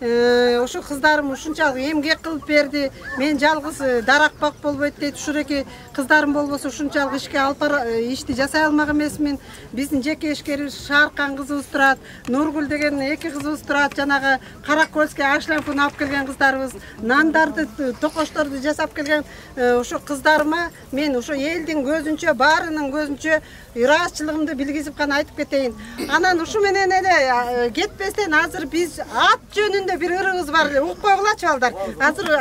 Ошо кыздарым ушунчалык эмгек кылып берди. Мен жалгыз даракпак болбойт дейт. Ушуреки кыздарым болбосо ушунчалык ишти жасай алмак эмесмин. Биздин жеке ишкерибиз Шааркан кызыбыз турат, Нургүл деген эки кызыбыз турат. Жанагы Каракөлскө ашлампуну алып келген кыздарыбыз, нандарды, токошторду жасап келген ошо кыздарыма мен ошо элдин көзүнчө, баарынын көзүнчө ыраазычылыгымды билгизип гана айтып кетейин. Анан ушу менен эле кетпестен азыр биз ат жөнүндө бир ырыбыз бар, укпогулачы балдар. Азыр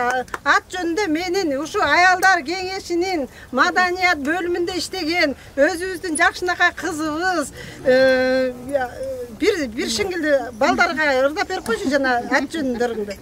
ат жөнүндө менин ушу аялдар кеңешинин маданият бөлүмүндө иштеген өзүбүздүн жакшынакай кызыбыз бир шиңгилди балдарга ырдап берип койчу жана ат жөнүндөрүндө.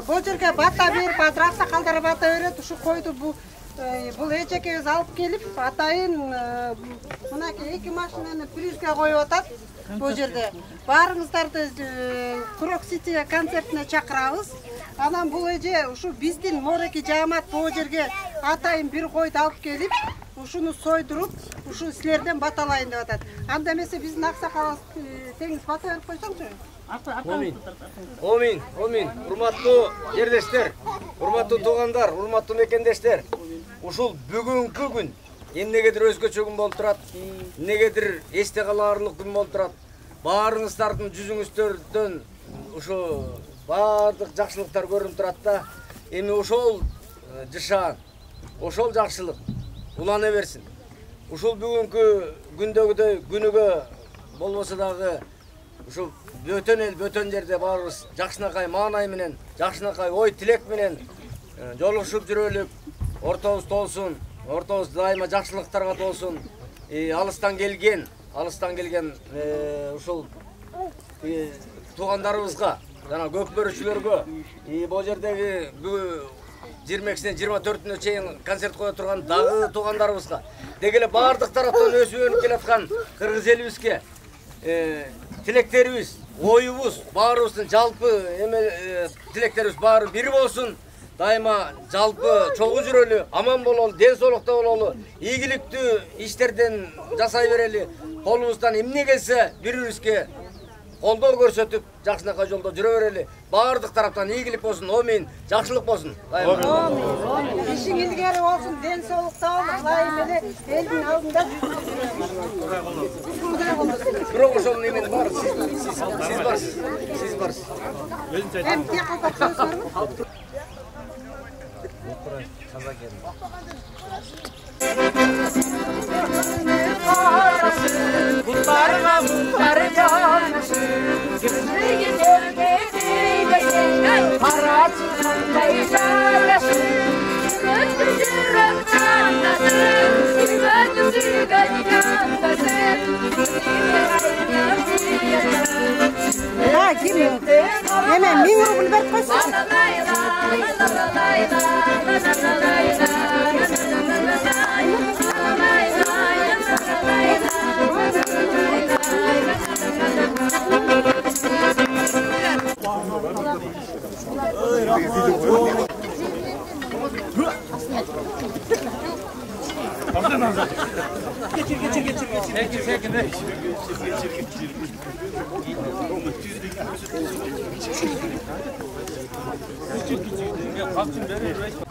бул жерге бата берип, азыр аксакалдар бата берет. Ушу койду бул эжекебиз алып келип, атайын мынакей 2 машинаны призге коюп атат. Бул жерде баарыңыздарды Крок Сити концертине чакырабыз. Анан бул эже ушу биздин Мореки жаамат бул жерге атайын бир койду алып келип, ушуну сойдуруп, ушу силерден баталайын деп атат. Анда эмесе биздин аксакал теңиз бата берип койсоңчу. Омин. Урматтуу жердештер, урматтуу туугандар, урматтуу мекендештер. Ушул бүгүнкү күн эмнегедир өзгөчө күн болуп турат, эмнегедир эсте калаарлык күн болуп турат. Баарыңыздардын жүзүңүздөрдөн ушу баардык жакшылыктар көрүнүп турат да. Эми ошол жышаан, ошол жакшылык улана берсин. Ушул бүгүнкү күндөгүдөй күнүгө болбосо дагы ушул бөтөн эл, бөтөн жерде баарыбыз жакшынакай маанай менен, жакшынакай ой тилек менен жолугушуп жүрөлүк. Ортобуз толсун, ортобуз дайыма жакшылыктарга толсун. Алыстан келген ушул туугандарыбызга, жана көкбөрүчүлөргө, бул жердеги 20-24-үнө чейин концерт кое турган дагы туугандарыбызга, деги эле баардык тараптан өсүп өнүп келаткан кыргыз элибизге тилектерибиз, оюбуз, баарыбыздын жалпы тилектерибиз баары бир болсун. Дайыма жалпы чогуу жүрөлү, аман бололу, ден соолукта бололу, ийгиликтүү иштерден жасай берели. Колубуздан эмне келсе бири-бирибизге колдоо көрсөтүп, жакшынакай жолдо жүрө берели. Баардык тараптан ийгилик болсун, омин, жакшылык болсун. Омин. Ишиң илгери болсун, ден соолукта болуп, дайым эле элдин алдында жүрсүң. Бирок ошол немен бар, сиз барсыз. Эми тек калпак сөз барбы? Kullarına muhtar canısın, gözlüğün erkeğiyle haracından beylerlesin. Götücürüm anlasın, götücü gönyanlasın. Ya kim? Hemen 1000 ruble ver koysun. Geçir.